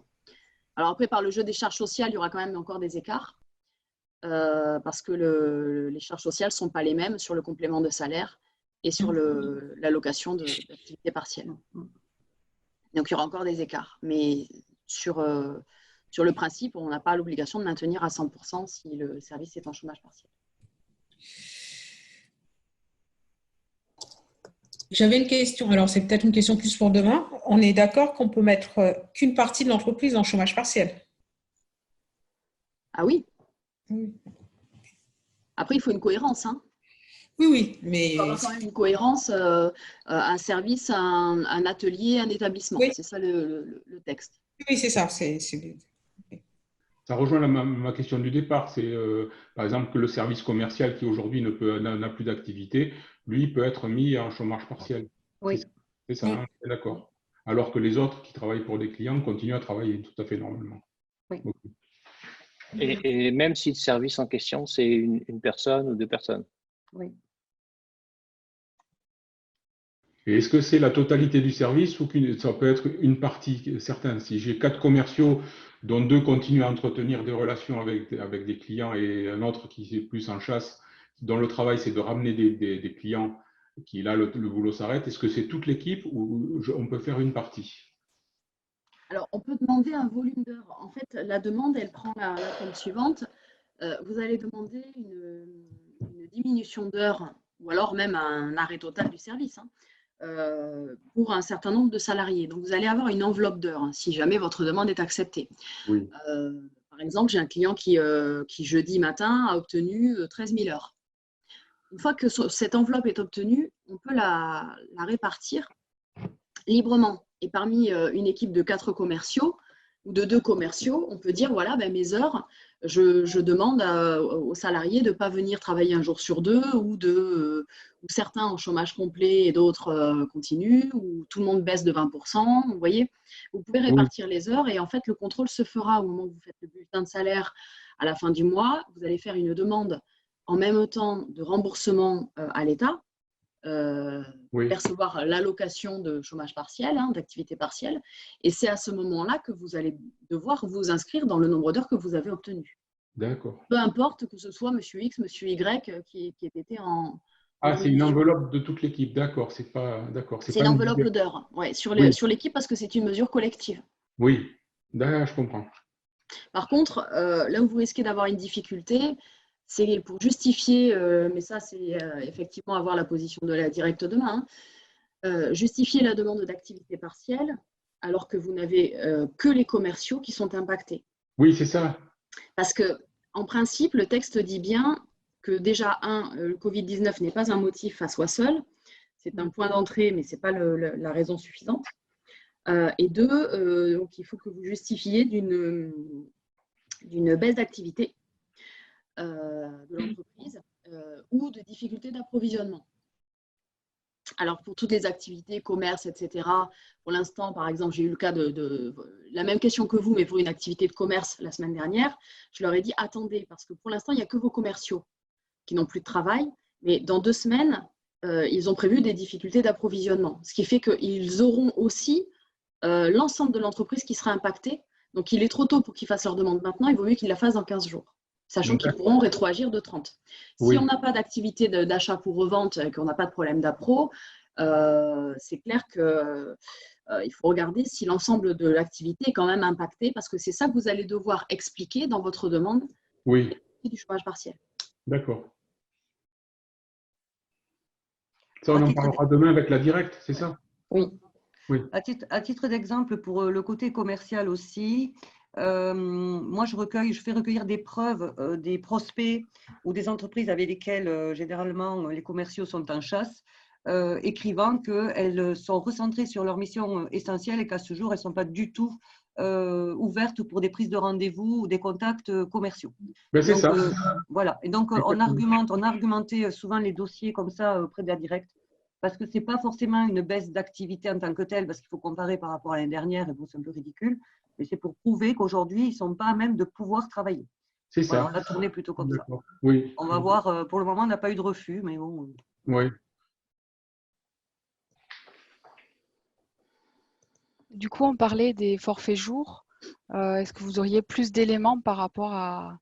Alors après, par le jeu des charges sociales, il y aura quand même encore des écarts. Parce que les charges sociales ne sont pas les mêmes sur le complément de salaire et sur l'allocation d'activité partielle. Donc, il y aura encore des écarts. Mais sur le principe, on n'a pas l'obligation de maintenir à 100% si le service est en chômage partiel. J'avais une question. Alors, c'est peut-être une question plus pour demain. On est d'accord qu'on peut mettre qu'une partie de l'entreprise en chômage partiel? Ah oui. Après, il faut une cohérence. Hein. Oui, mais… Il faut avoir quand même une cohérence, un service, un atelier, un établissement. Oui. C'est ça le texte. Oui, c'est ça. Ça rejoint ma question du départ. C'est par exemple que le service commercial qui aujourd'hui n'a plus d'activité, lui peut être mis en chômage partiel. Oui. C'est ça, oui. Hein, d'accord. Alors que les autres qui travaillent pour des clients continuent à travailler tout à fait normalement. Oui. Okay. Et même si le service en question, c'est une personne ou deux personnes. Oui. Et est-ce que c'est la totalité du service ou ça peut être une partie certaine? Si j'ai 4 commerciaux dont 2 continuent à entretenir des relations avec des clients et un autre qui est plus en chasse, dont le travail c'est de ramener des clients, qui là le boulot s'arrête, est-ce que c'est toute l'équipe ou on peut faire une partie? Alors, on peut demander un volume d'heures. En fait, la demande, elle prend la forme suivante. Vous allez demander une diminution d'heures ou alors même un arrêt total du service, pour un certain nombre de salariés. Donc, vous allez avoir une enveloppe d'heures si jamais votre demande est acceptée. Oui. Par exemple, j'ai un client qui jeudi matin, a obtenu 13 000 heures. Une fois que cette enveloppe est obtenue, on peut la répartir librement. Et parmi une équipe de 4 commerciaux ou de 2 commerciaux, on peut dire, voilà, mes heures, je demande aux salariés de ne pas venir travailler un jour sur 2 ou certains en chômage complet et d'autres continuent, ou tout le monde baisse de 20%. Vous voyez, vous pouvez répartir les heures et en fait, le contrôle se fera au moment où vous faites le bulletin de salaire à la fin du mois. Vous allez faire une demande en même temps de remboursement à l'État, percevoir l'allocation de chômage partiel, d'activité partielle, et c'est à ce moment-là que vous allez devoir vous inscrire dans le nombre d'heures que vous avez obtenu. D'accord. Peu importe que ce soit Monsieur X, Monsieur Y qui ait été en… Ah, c'est une enveloppe de toute l'équipe, d'accord. C'est pas, d'accord. C'est l'enveloppe d'heures, sur l'équipe parce que c'est une mesure collective. Oui, d'accord, je comprends. Par contre, là où vous risquez d'avoir une difficulté, c'est pour justifier, mais ça c'est effectivement avoir la position de la directe demain, justifier la demande d'activité partielle alors que vous n'avez que les commerciaux qui sont impactés. Oui, c'est ça. Parce qu'en principe, le texte dit bien que déjà, le Covid-19 n'est pas un motif à soi seul, c'est un point d'entrée, mais ce n'est pas la raison suffisante. Et 2, donc il faut que vous justifiez d'une baisse d'activité de l'entreprise ou de difficultés d'approvisionnement. Alors, pour toutes les activités, commerce, etc., pour l'instant, par exemple, j'ai eu le cas de la même question que vous, mais pour une activité de commerce la semaine dernière, je leur ai dit, attendez, parce que pour l'instant, il n'y a que vos commerciaux qui n'ont plus de travail, mais dans 2 semaines, ils ont prévu des difficultés d'approvisionnement, ce qui fait qu'ils auront aussi l'ensemble de l'entreprise qui sera impactée. Donc, il est trop tôt pour qu'ils fassent leur demande maintenant, il vaut mieux qu'ils la fassent dans 15 jours. Sachant qu'ils pourront rétroagir de 30. Si on n'a pas d'activité d'achat pour revente et qu'on n'a pas de problème d'appro, c'est clair qu'il faut regarder si l'ensemble de l'activité est quand même impacté, parce que c'est ça que vous allez devoir expliquer dans votre demande du chômage partiel. D'accord. Ça, on en parlera demain avec la directe, c'est ça? Oui. À titre d'exemple, pour le côté commercial aussi, moi, je fais recueillir des preuves des prospects ou des entreprises avec lesquelles, généralement, les commerciaux sont en chasse, écrivant qu'elles sont recentrées sur leur mission essentielle et qu'à ce jour, elles ne sont pas du tout ouvertes pour des prises de rendez-vous ou des contacts commerciaux. Ben, c'est ça. Voilà. Et donc, on argumentait souvent les dossiers comme ça auprès de la directe, parce que ce n'est pas forcément une baisse d'activité en tant que telle, parce qu'il faut comparer par rapport à l'année dernière, et bon, c'est un peu ridicule, mais c'est pour prouver qu'aujourd'hui, ils ne sont pas à même de pouvoir travailler. C'est ça. On l'a tourné plutôt comme ça. Oui. On va voir, pour le moment, on n'a pas eu de refus, mais bon. Oui. Du coup, on parlait des forfaits jours. Est-ce que vous auriez plus d'éléments par rapport à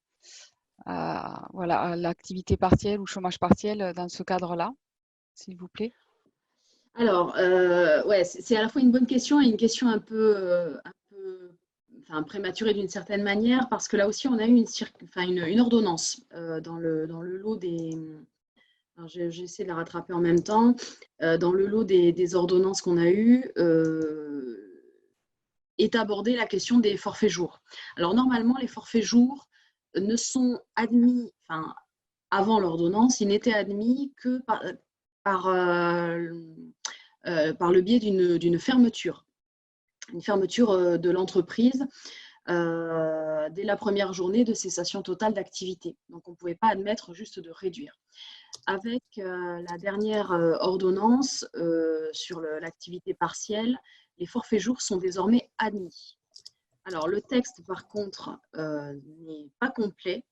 l'activité partielle ou chômage partiel dans ce cadre-là, s'il vous plaît? Alors, c'est à la fois une bonne question et une question un peu prématurée d'une certaine manière, parce que là aussi, on a eu une ordonnance dans le lot des… J'essaie de la rattraper en même temps. Dans le lot des ordonnances qu'on a eues, est abordée la question des forfaits jours. Alors, normalement, les forfaits jours ne sont admis, avant l'ordonnance, ils n'étaient admis que par le biais d'une fermeture. Une fermeture de l'entreprise dès la première journée de cessation totale d'activité. Donc, on ne pouvait pas admettre juste de réduire. Avec la dernière ordonnance sur l'activité partielle, les forfaits jours sont désormais admis. Alors, le texte, par contre, n'est pas complet,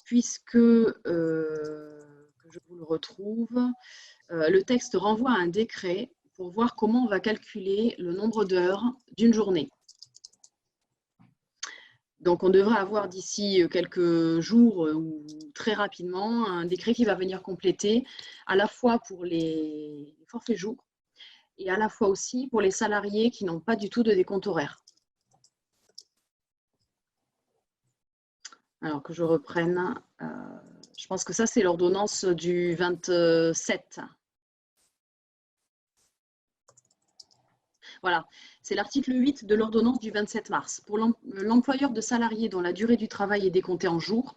puisque, je vous le retrouve, le texte renvoie à un décret pour voir comment on va calculer le nombre d'heures d'une journée. Donc, on devrait avoir d'ici quelques jours ou très rapidement un décret qui va venir compléter à la fois pour les forfaits jours et à la fois aussi pour les salariés qui n'ont pas du tout de décompte horaire. Alors que je reprenne, Je pense que ça, c'est l'ordonnance du 27. Voilà, c'est l'article 8 de l'ordonnance du 27 mars. Pour l'employeur de salariés dont la durée du travail est décomptée en jours,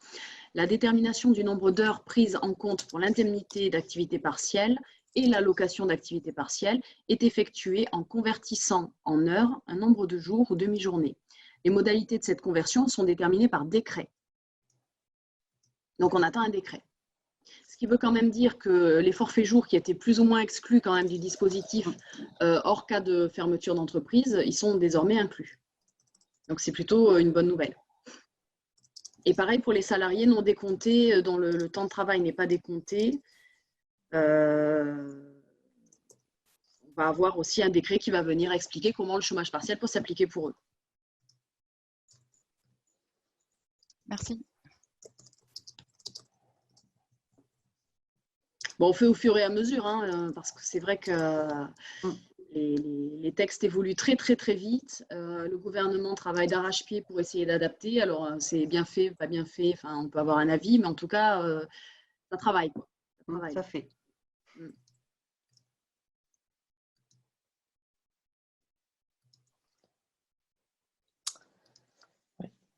la détermination du nombre d'heures prises en compte pour l'indemnité d'activité partielle et l'allocation d'activité partielle est effectuée en convertissant en heures un nombre de jours ou demi-journées. Les modalités de cette conversion sont déterminées par décret. Donc, on attend un décret. Ce qui veut quand même dire que les forfaits jours qui étaient plus ou moins exclus quand même du dispositif hors cas de fermeture d'entreprise, ils sont désormais inclus. Donc, c'est plutôt une bonne nouvelle. Et pareil pour les salariés non décomptés dont le temps de travail n'est pas décompté. On va avoir aussi un décret qui va venir expliquer comment le chômage partiel peut s'appliquer pour eux. Merci. Bon, on fait au fur et à mesure, hein, parce que c'est vrai que les textes évoluent très vite. Le gouvernement travaille d'arrache-pied pour essayer d'adapter. Alors, c'est bien fait, pas bien fait, enfin, on peut avoir un avis, mais en tout cas, ça travaille, quoi. Ça fait.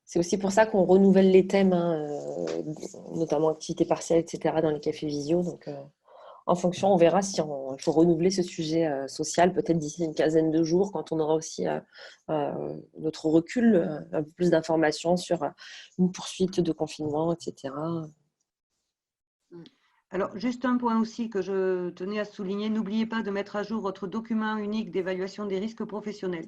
C'est aussi pour ça qu'on renouvelle les thèmes, hein, notamment activité partielle, etc., dans les cafés visio. Donc, en fonction, on verra si il faut renouveler ce sujet social, peut-être d'ici une quinzaine de jours, quand on aura aussi notre recul, un peu plus d'informations sur une poursuite de confinement, etc. Alors, juste un point aussi que je tenais à souligner, n'oubliez pas de mettre à jour votre document unique d'évaluation des risques professionnels.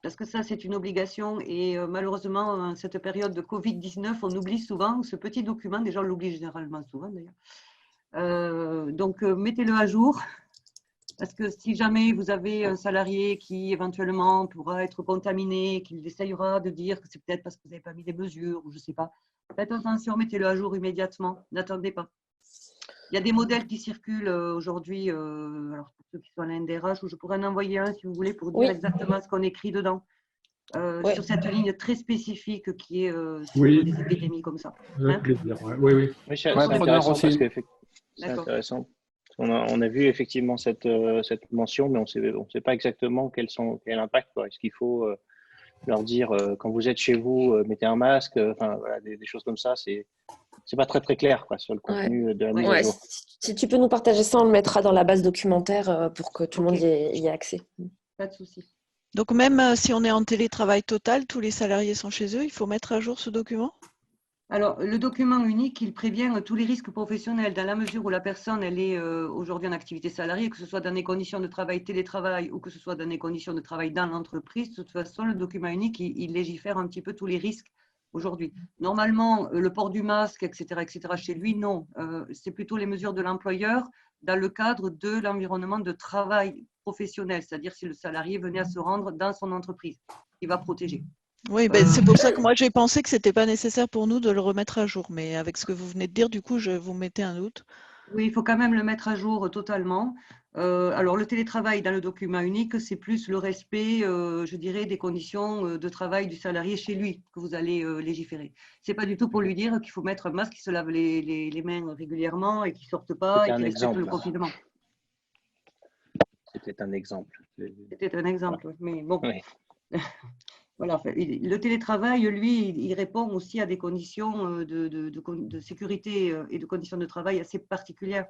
Parce que ça, c'est une obligation et malheureusement, en cette période de Covid-19, on oublie souvent ce petit document. Déjà, on l'oublie généralement souvent d'ailleurs. Donc, mettez-le à jour parce que si jamais vous avez un salarié qui éventuellement pourra être contaminé, qu'il essayera de dire que c'est peut-être parce que vous n'avez pas mis des mesures ou je ne sais pas, faites attention, mettez-le à jour immédiatement. N'attendez pas. Il y a des modèles qui circulent aujourd'hui, alors pour ceux qui sont à la NDRH, où je pourrais en envoyer un si vous voulez pour dire exactement ce qu'on écrit dedans, sur cette ligne très spécifique qui est sur des épidémies comme ça. Avec plaisir. Oui. C'est intéressant parce que c'est intéressant. On a vu effectivement cette mention, mais on ne sait pas exactement quel impact. Est-ce qu'il faut leur dire quand vous êtes chez vous, mettez un masque, enfin voilà, des choses comme ça, c'est pas très clair sur le contenu de la mise à jour. Si tu peux nous partager ça, on le mettra dans la base documentaire pour que tout le monde y ait accès. Pas de souci. Donc même si on est en télétravail total, tous les salariés sont chez eux, il faut mettre à jour ce document? Alors, le document unique, il prévient tous les risques professionnels dans la mesure où la personne, elle est aujourd'hui en activité salariée, que ce soit dans des conditions de travail télétravail ou que ce soit dans des conditions de travail dans l'entreprise. De toute façon, le document unique, il légifère un petit peu tous les risques aujourd'hui. Normalement, le port du masque, etc., chez lui, non. C'est plutôt les mesures de l'employeur dans le cadre de l'environnement de travail professionnel, c'est-à-dire si le salarié venait à se rendre dans son entreprise, il va protéger. Oui, c'est pour ça que moi j'ai pensé que ce n'était pas nécessaire pour nous de le remettre à jour, mais avec ce que vous venez de dire, du coup, vous mettez un doute. Oui, il faut quand même le mettre à jour totalement. Alors, le télétravail dans le document unique, c'est plus le respect, je dirais, des conditions de travail du salarié chez lui que vous allez légiférer. Ce n'est pas du tout pour lui dire qu'il faut mettre un masque, qu'il se lave les mains régulièrement et qu'il ne sorte pas et qu'il respecte le confinement. C'était un exemple. C'était un exemple, voilà. Mais bon. Oui. Voilà, le télétravail, lui, il répond aussi à des conditions de sécurité et de conditions de travail assez particulières.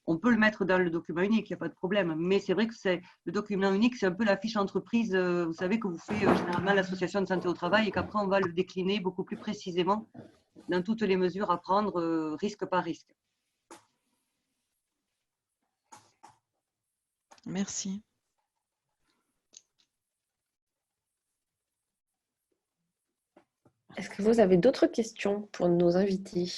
On peut le mettre dans le document unique, il n'y a pas de problème. Mais c'est vrai que le document unique, c'est un peu la fiche entreprise, vous savez, que vous fait généralement l'association de santé au travail et qu'après, on va le décliner beaucoup plus précisément dans toutes les mesures à prendre, risque par risque. Merci. Est-ce que vous avez d'autres questions pour nos invités?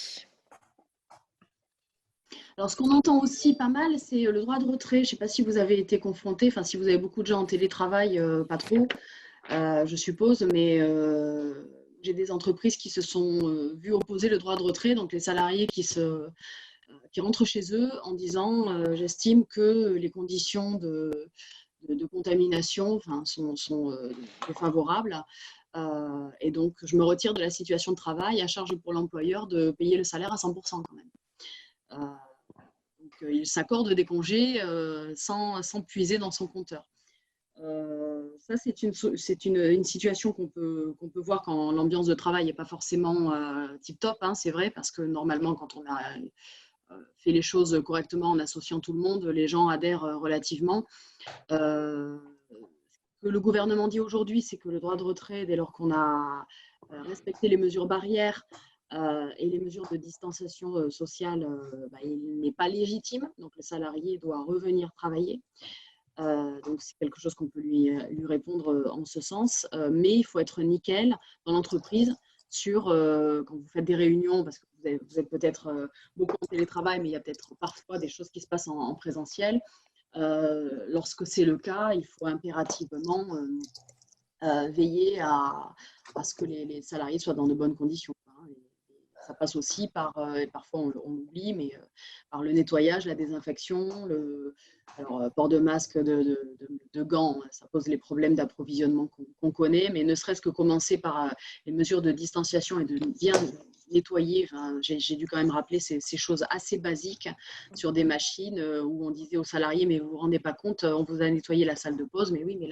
Alors, ce qu'on entend aussi pas mal, c'est le droit de retrait. Je ne sais pas si vous avez été confronté, enfin, si vous avez beaucoup de gens en télétravail, pas trop, je suppose, mais j'ai des entreprises qui se sont vues opposer le droit de retrait, donc les salariés qui rentrent chez eux en disant j'estime que les conditions de contamination sont défavorables. Et donc, je me retire de la situation de travail, à charge pour l'employeur de payer le salaire à 100% quand même. Donc, il s'accorde des congés sans puiser dans son compteur. Ça, c'est une situation qu'on peut voir quand l'ambiance de travail n'est pas forcément tip-top, hein, c'est vrai, parce que normalement, quand on a fait les choses correctement en associant tout le monde, les gens adhèrent relativement. Ce que le gouvernement dit aujourd'hui, c'est que le droit de retrait, dès lors qu'on a respecté les mesures barrières et les mesures de distanciation sociale, il n'est pas légitime. Donc, le salarié doit revenir travailler. Donc, c'est quelque chose qu'on peut lui répondre en ce sens. Mais il faut être nickel dans l'entreprise sur, quand vous faites des réunions, parce que vous êtes peut-être beaucoup en télétravail, mais il y a peut-être parfois des choses qui se passent en présentiel. Lorsque c'est le cas, il faut impérativement veiller à ce que les salariés soient dans de bonnes conditions. Ça passe aussi par, et parfois on l'oublie, mais par le nettoyage, la désinfection, port de masque, de gants, ça pose les problèmes d'approvisionnement qu'on connaît, mais ne serait-ce que commencer par les mesures de distanciation et de bien nettoyer. Enfin, j'ai dû quand même rappeler ces choses assez basiques sur des machines où on disait aux salariés, mais vous vous rendez pas compte, on vous a nettoyé la salle de pause, mais oui, mais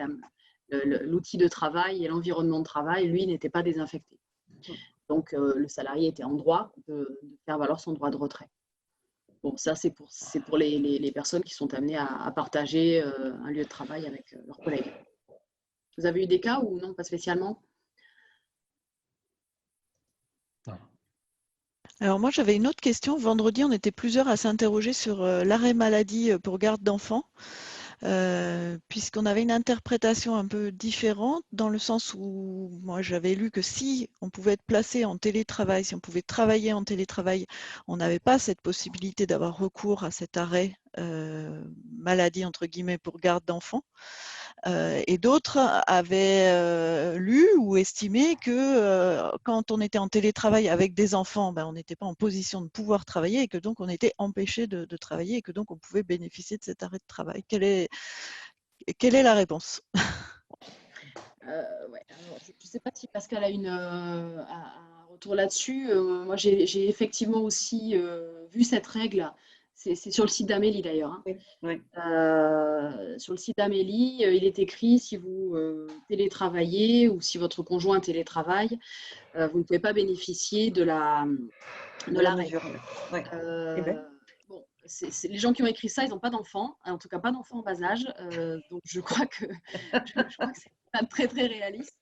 l'outil de travail et l'environnement de travail, lui, n'était pas désinfecté. Donc, le salarié était en droit de faire valoir son droit de retrait. Bon, ça, c'est pour les personnes qui sont amenées à partager un lieu de travail avec leurs collègues. Vous avez eu des cas ou non, pas spécialement? Alors moi, j'avais une autre question. Vendredi, on était plusieurs à s'interroger sur l'arrêt maladie pour garde d'enfants. Puisqu'on avait une interprétation un peu différente dans le sens où moi j'avais lu que si on pouvait être placé en télétravail, si on pouvait travailler en télétravail, on n'avait pas cette possibilité d'avoir recours à cet arrêt maladie entre guillemets pour garde d'enfants. Et d'autres avaient lu ou estimé que quand on était en télétravail avec des enfants, on n'était pas en position de pouvoir travailler et que donc on était empêché de travailler et que donc on pouvait bénéficier de cet arrêt de travail. Quelle est la réponse? Ouais, alors, je ne sais pas si Pascal a un retour là-dessus. Moi, j'ai effectivement aussi vu cette règle. C'est sur le site d'Amélie d'ailleurs. Hein. Oui, oui. Sur le site d'Amélie, il est écrit si vous télétravaillez ou si votre conjoint télétravaille, vous ne pouvez pas bénéficier de l'arrêt. Ouais. Bon, les gens qui ont écrit ça, ils n'ont pas d'enfants, en tout cas pas d'enfants en bas âge. Donc je crois que c'est pas très très réaliste.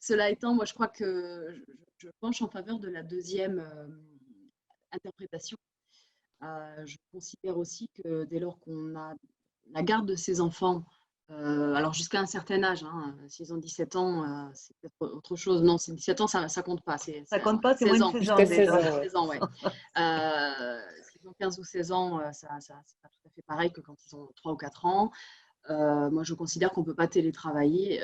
Cela étant, moi je crois que je penche en faveur de la deuxième interprétation. Je considère aussi que dès lors qu'on a la garde de ses enfants, alors jusqu'à un certain âge, hein, s'ils ont 17 ans, c'est peut-être autre chose. Non, c'est 17 ans, ça ne compte pas. Ça compte pas, c'est moins de 16 ans. Jusqu'à 16 ans, ouais. S'ils ont 15 ou 16 ans, c'est pas tout à fait pareil que quand ils ont 3 ou 4 ans. Moi, je considère qu'on ne peut pas télétravailler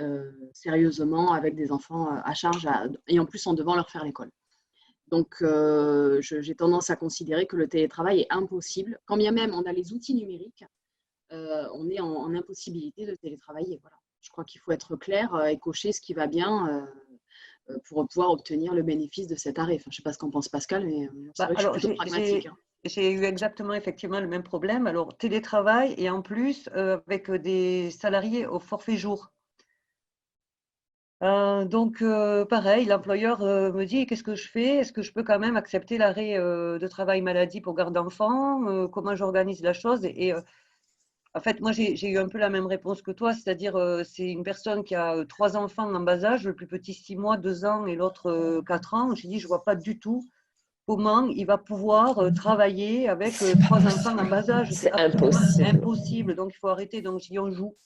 sérieusement avec des enfants à charge et en plus en devant leur faire l'école. Donc, j'ai tendance à considérer que le télétravail est impossible. Quand bien même on a les outils numériques, on est en impossibilité de télétravailler. Voilà. Je crois qu'il faut être clair et cocher ce qui va bien pour pouvoir obtenir le bénéfice de cet arrêt. Enfin, je ne sais pas ce qu'en pense Pascal, mais c'est vrai que je suis plutôt pragmatique. J'ai eu exactement effectivement le même problème. Alors, télétravail et en plus avec des salariés au forfait jour. Donc, pareil, l'employeur me dit qu'est-ce que je fais? Est-ce que je peux quand même accepter l'arrêt de travail maladie pour garde d'enfants? Comment j'organise la chose? En fait, moi, j'ai eu un peu la même réponse que toi, c'est-à-dire c'est une personne qui a 3 enfants en bas âge, le plus petit 6 mois, 2 ans et l'autre 4 ans. J'ai dit, je ne vois pas du tout comment il va pouvoir travailler avec 3 enfants en bas âge. C'est impossible. Impossible, donc il faut arrêter. Donc, si on joue,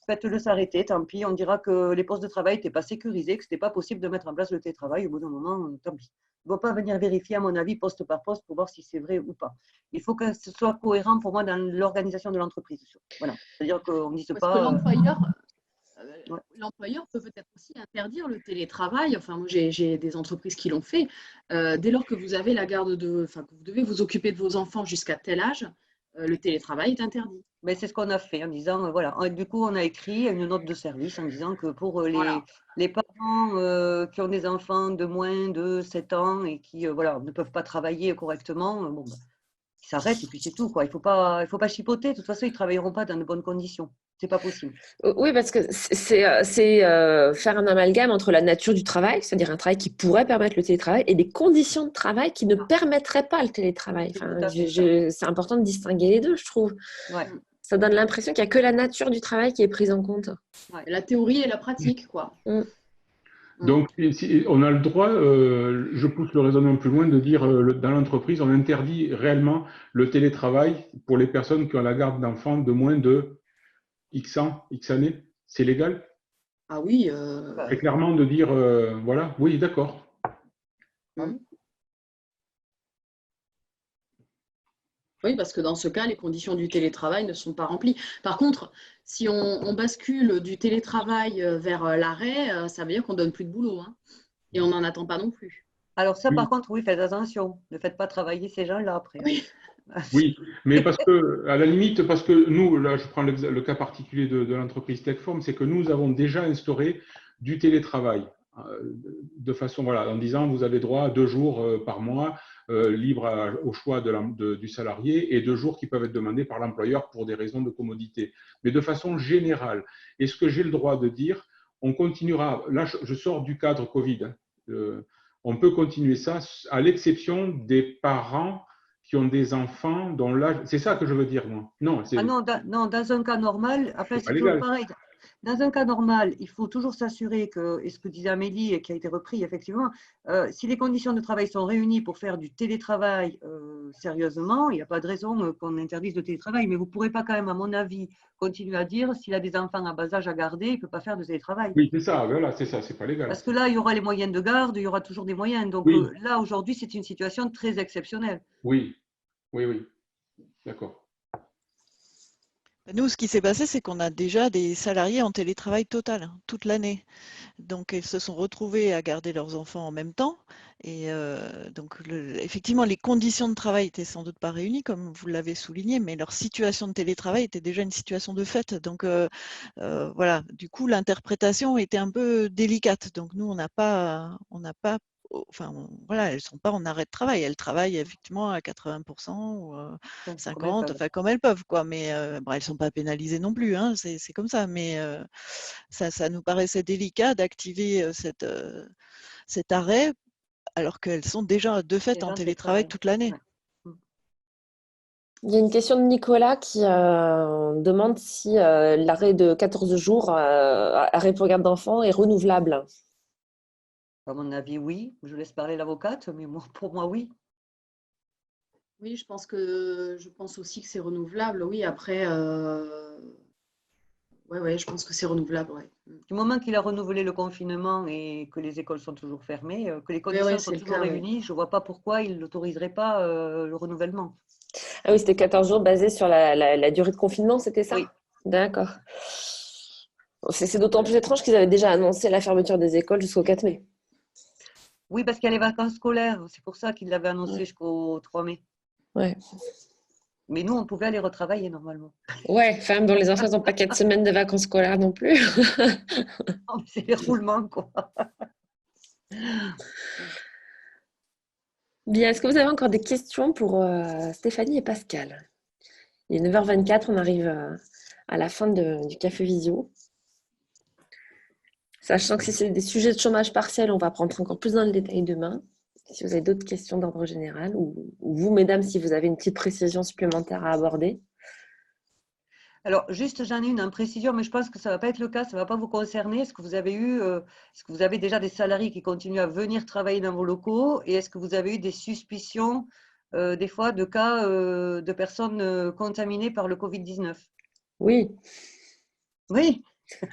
faites-le s'arrêter, tant pis. On dira que les postes de travail n'étaient pas sécurisés, que ce n'était pas possible de mettre en place le télétravail. Au bout d'un moment, tant pis. Il ne va pas venir vérifier, à mon avis, poste par poste pour voir si c'est vrai ou pas. Il faut que ce soit cohérent pour moi dans l'organisation de l'entreprise. Voilà. C'est-à-dire qu'on ne dise pas… L'employeur peut peut-être aussi interdire le télétravail. Enfin, moi, j'ai des entreprises qui l'ont fait. Dès lors que vous avez la garde que vous devez vous occuper de vos enfants jusqu'à tel âge, le télétravail est interdit. Mais c'est ce qu'on a fait en disant, voilà. Du coup, on a écrit une note de service en disant que pour les parents qui ont des enfants de moins de 7 ans et qui voilà, ne peuvent pas travailler correctement, bon, bah, ils s'arrêtent et puis c'est tout, quoi. Il faut pas chipoter. De toute façon, ils ne travailleront pas dans de bonnes conditions. C'est pas possible. Oui, parce que c'est faire un amalgame entre la nature du travail, c'est-à-dire un travail qui pourrait permettre le télétravail, et des conditions de travail qui ne permettraient pas le télétravail. Enfin, c'est important de distinguer les deux, je trouve. Ouais. Ça donne l'impression qu'il n'y a que la nature du travail qui est prise en compte. Ouais. La théorie et la pratique, quoi. Donc, on a le droit, je pousse le raisonnement plus loin, de dire dans l'entreprise, on interdit réellement le télétravail pour les personnes qui ont la garde d'enfants de moins de X ans, X années. C'est légal? Ah oui. C'est clairement de dire, voilà, oui, d'accord. Oui, parce que dans ce cas, les conditions du télétravail ne sont pas remplies. Par contre, si on bascule du télétravail vers l'arrêt, ça veut dire qu'on ne donne plus de boulot. Hein, et on n'en attend pas non plus. Alors ça, par contre, oui, faites attention. Ne faites pas travailler ces gens-là après. Oui. Oui, mais parce que, à la limite, parce que nous, là, je prends le cas particulier de l'entreprise Techform, c'est que nous avons déjà instauré du télétravail de façon, voilà, en disant vous avez droit à 2 jours par mois, libre au choix du salarié, et 2 jours qui peuvent être demandés par l'employeur pour des raisons de commodité. Mais de façon générale, est-ce que j'ai le droit de dire, on continuera, là je sors du cadre Covid, on peut continuer ça à l'exception des parents qui ont des enfants dont l'âge… C'est ça que je veux dire, moi. Non, dans un cas normal, après, c'est toujours pareil. Dans un cas normal, il faut toujours s'assurer que, et ce que disait Amélie et qui a été repris, effectivement, si les conditions de travail sont réunies pour faire du télétravail sérieusement, il n'y a pas de raison qu'on interdise le télétravail. Mais vous ne pourrez pas quand même, à mon avis, continuer à dire s'il a des enfants à bas âge à garder, il ne peut pas faire de télétravail. Oui, c'est ça, voilà, c'est ça, c'est pas légal. Parce que là, il y aura les moyens de garde, il y aura toujours des moyens. Donc là, aujourd'hui, c'est une situation très exceptionnelle. Oui, oui, d'accord. Nous, ce qui s'est passé, c'est qu'on a déjà des salariés en télétravail total toute l'année. Donc, ils se sont retrouvés à garder leurs enfants en même temps. Et donc, effectivement, les conditions de travail n'étaient sans doute pas réunies, comme vous l'avez souligné, mais leur situation de télétravail était déjà une situation de fait. Donc, voilà, du coup, l'interprétation était un peu délicate. Donc, nous, on n'a pas enfin, voilà, elles ne sont pas en arrêt de travail. Elles travaillent effectivement à 80% ou 50%, enfin, comme elles peuvent, quoi. Mais bon, elles ne sont pas pénalisées non plus, hein, c'est comme ça. Mais ça nous paraissait délicat d'activer cet arrêt alors qu'elles sont déjà de fait en télétravail toute l'année. Il y a une question de Nicolas qui demande si l'arrêt de 14 jours, arrêt pour garde d'enfants, est renouvelable. À mon avis, oui. Je laisse parler l'avocate, mais pour moi, oui. Oui, je pense aussi que c'est renouvelable. Oui, après, ouais, je pense que c'est renouvelable. Ouais. Du moment qu'il a renouvelé le confinement et que les écoles sont toujours fermées, que les conditions sont toujours réunies, je ne vois pas pourquoi il n'autoriserait pas le renouvellement. Ah oui, c'était 14 jours basé sur la durée de confinement, c'était ça? Oui. D'accord. C'est d'autant plus étrange qu'ils avaient déjà annoncé la fermeture des écoles jusqu'au 4 mai. Oui, parce qu'il y a les vacances scolaires. C'est pour ça qu'ils l'avaient annoncé jusqu'au 3 mai. Ouais. Mais nous, on pouvait aller retravailler normalement. Ouais, enfin, bon, les enfants n'ont pas 4 semaines de vacances scolaires non plus. C'est les roulements, quoi. Bien, est-ce que vous avez encore des questions pour Stéphanie et Pascal? Il est 9h24, on arrive à la fin du Café Visio. Sachant que si c'est des sujets de chômage partiel, on va prendre encore plus dans le détail demain. Si vous avez d'autres questions d'ordre général, ou vous, mesdames, si vous avez une petite précision supplémentaire à aborder. Alors, juste, j'en ai une en précision, mais je pense que ça ne va pas être le cas, ça ne va pas vous concerner. Est-ce que vous avez déjà des salariés qui continuent à venir travailler dans vos locaux? Et est-ce que vous avez eu des suspicions, des fois, de cas de personnes contaminées par le Covid-19? Oui. Oui.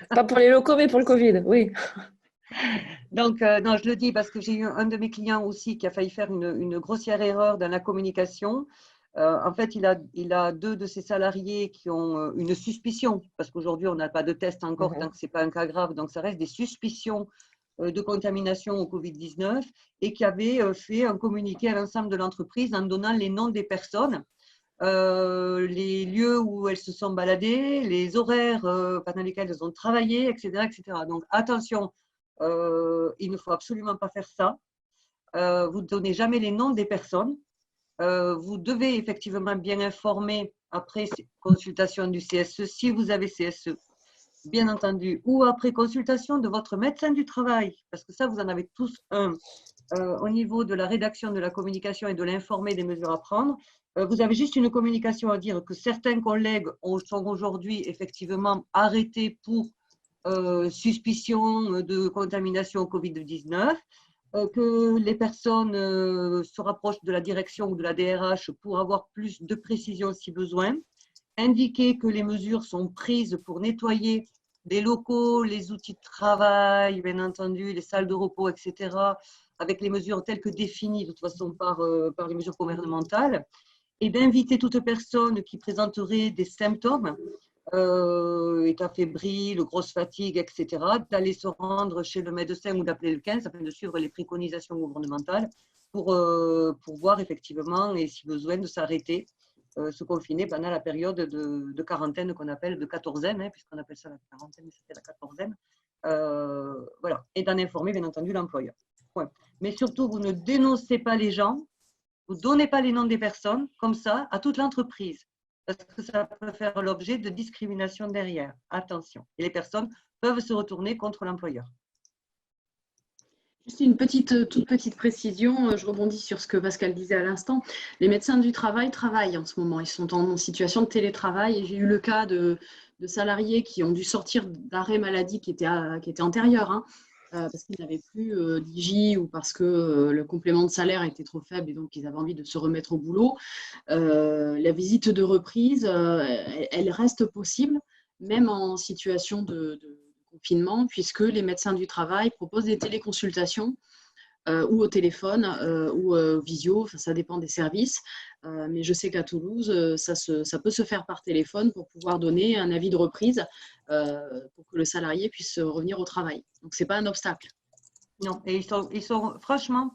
Pas pour les locaux, mais pour le Covid, oui. Donc, non, je le dis parce que j'ai eu un de mes clients aussi qui a failli faire une grossière erreur dans la communication. En fait, il a 2 de ses salariés qui ont une suspicion, parce qu'aujourd'hui, on n'a pas de test encore tant que ce n'est pas un cas grave, donc ça reste des suspicions de contamination au Covid-19 et qui avaient fait un communiqué à l'ensemble de l'entreprise en donnant les noms des personnes les lieux où elles se sont baladées, les horaires pendant lesquels elles ont travaillé, etc., etc. Donc attention, il ne faut absolument pas faire ça. Vous ne donnez jamais les noms des personnes. Vous devez effectivement bien informer après consultation du CSE, si vous avez CSE, bien entendu, ou après consultation de votre médecin du travail, parce que ça, vous en avez tous un. Au niveau de la rédaction de la communication et de l'informer des mesures à prendre, vous avez juste une communication à dire que certains collègues sont aujourd'hui effectivement arrêtés pour suspicion de contamination au Covid-19, que les personnes se rapprochent de la direction ou de la DRH pour avoir plus de précision si besoin, indiquer que les mesures sont prises pour nettoyer les locaux, les outils de travail, bien entendu, les salles de repos, etc., avec les mesures telles que définies de toute façon par les mesures gouvernementales, et d'inviter toute personne qui présenterait des symptômes, état fébrile, grosse fatigue, etc., d'aller se rendre chez le médecin ou d'appeler le 15 afin de suivre les préconisations gouvernementales pour voir effectivement, et si besoin, de s'arrêter, se confiner pendant la période de quarantaine qu'on appelle de quatorzaine, puisqu'on appelle ça la quarantaine, mais c'était la quatorzaine. Voilà. Et d'en informer, bien entendu, l'employeur. Ouais. Mais surtout, vous ne dénoncez pas les gens, vous ne donnez pas les noms des personnes, comme ça, à toute l'entreprise. Parce que ça peut faire l'objet de discrimination derrière. Attention. Et les personnes peuvent se retourner contre l'employeur. Juste une toute petite précision, je rebondis sur ce que Pascal disait à l'instant. Les médecins du travail travaillent en ce moment, ils sont en situation de télétravail et j'ai eu le cas de salariés qui ont dû sortir d'arrêt maladie qui était antérieur, parce qu'ils n'avaient plus d'IJ ou parce que le complément de salaire était trop faible et donc ils avaient envie de se remettre au boulot. La visite de reprise, elle reste possible, même en situation de confinement, puisque les médecins du travail proposent des téléconsultations ou au téléphone ou visio, enfin, ça dépend des services. Mais je sais qu'à Toulouse, ça peut se faire par téléphone pour pouvoir donner un avis de reprise pour que le salarié puisse revenir au travail. Donc, ce n'est pas un obstacle. Non, et ils sont franchement,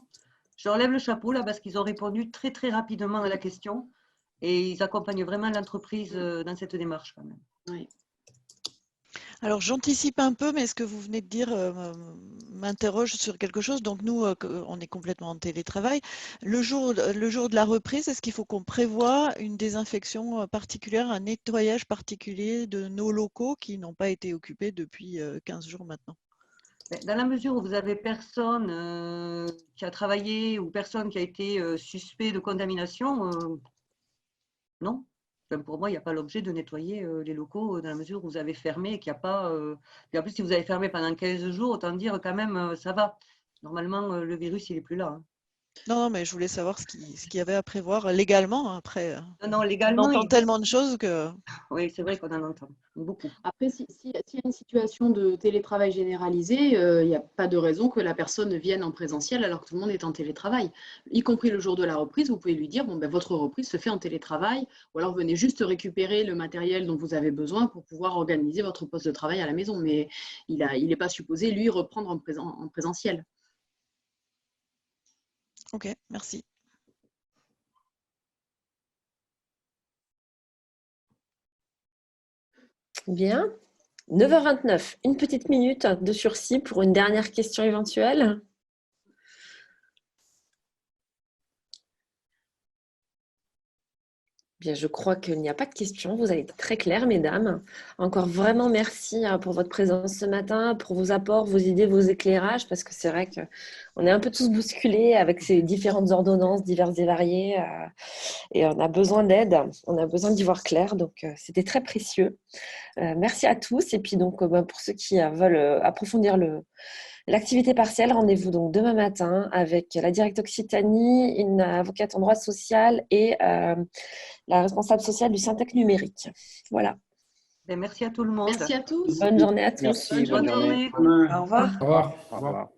je relève le chapeau là parce qu'ils ont répondu très très rapidement à la question et ils accompagnent vraiment l'entreprise dans cette démarche quand même. Oui. Alors, j'anticipe un peu, mais ce que vous venez de dire m'interroge sur quelque chose. Donc, nous, on est complètement en télétravail. Le jour de la reprise, est-ce qu'il faut qu'on prévoie une désinfection particulière, un nettoyage particulier de nos locaux qui n'ont pas été occupés depuis 15 jours maintenant? Dans la mesure où vous avez personne qui a travaillé ou personne qui a été suspect de contamination, non. Pour moi, il n'y a pas l'objet de nettoyer les locaux dans la mesure où vous avez fermé et qu'il n'y a pas… Et en plus, si vous avez fermé pendant 15 jours, autant dire quand même, ça va. Normalement, le virus, il n'est plus là. Non, mais je voulais savoir ce qu'il y avait à prévoir légalement. Après, non, légalement, on entend tellement de choses que… Oui, c'est vrai qu'on en entend beaucoup. Après, s'il y a une situation de télétravail généralisé, il n'y a pas de raison que la personne vienne en présentiel alors que tout le monde est en télétravail. Y compris le jour de la reprise, vous pouvez lui dire, bon, votre reprise se fait en télétravail, ou alors venez juste récupérer le matériel dont vous avez besoin pour pouvoir organiser votre poste de travail à la maison. Mais il n'est pas supposé, lui, reprendre en présentiel. Ok, merci. Bien. 9h29, une petite minute de sursis pour une dernière question éventuelle. Bien, je crois qu'il n'y a pas de questions. Vous avez été très claires, mesdames. Encore vraiment merci pour votre présence ce matin, pour vos apports, vos idées, vos éclairages, parce que c'est vrai qu'on est un peu tous bousculés avec ces différentes ordonnances diverses et variées, et on a besoin d'aide, on a besoin d'y voir clair, donc c'était très précieux. Merci à tous, et puis donc pour ceux qui veulent approfondir l'activité partielle, rendez-vous donc demain matin avec la directe Occitanie, une avocate en droit social et la responsable sociale du Syntec numérique. Voilà. Merci à tout le monde. Merci à tous. Bonne journée à tous. Merci, bonne journée. Au revoir. Au revoir. Au revoir.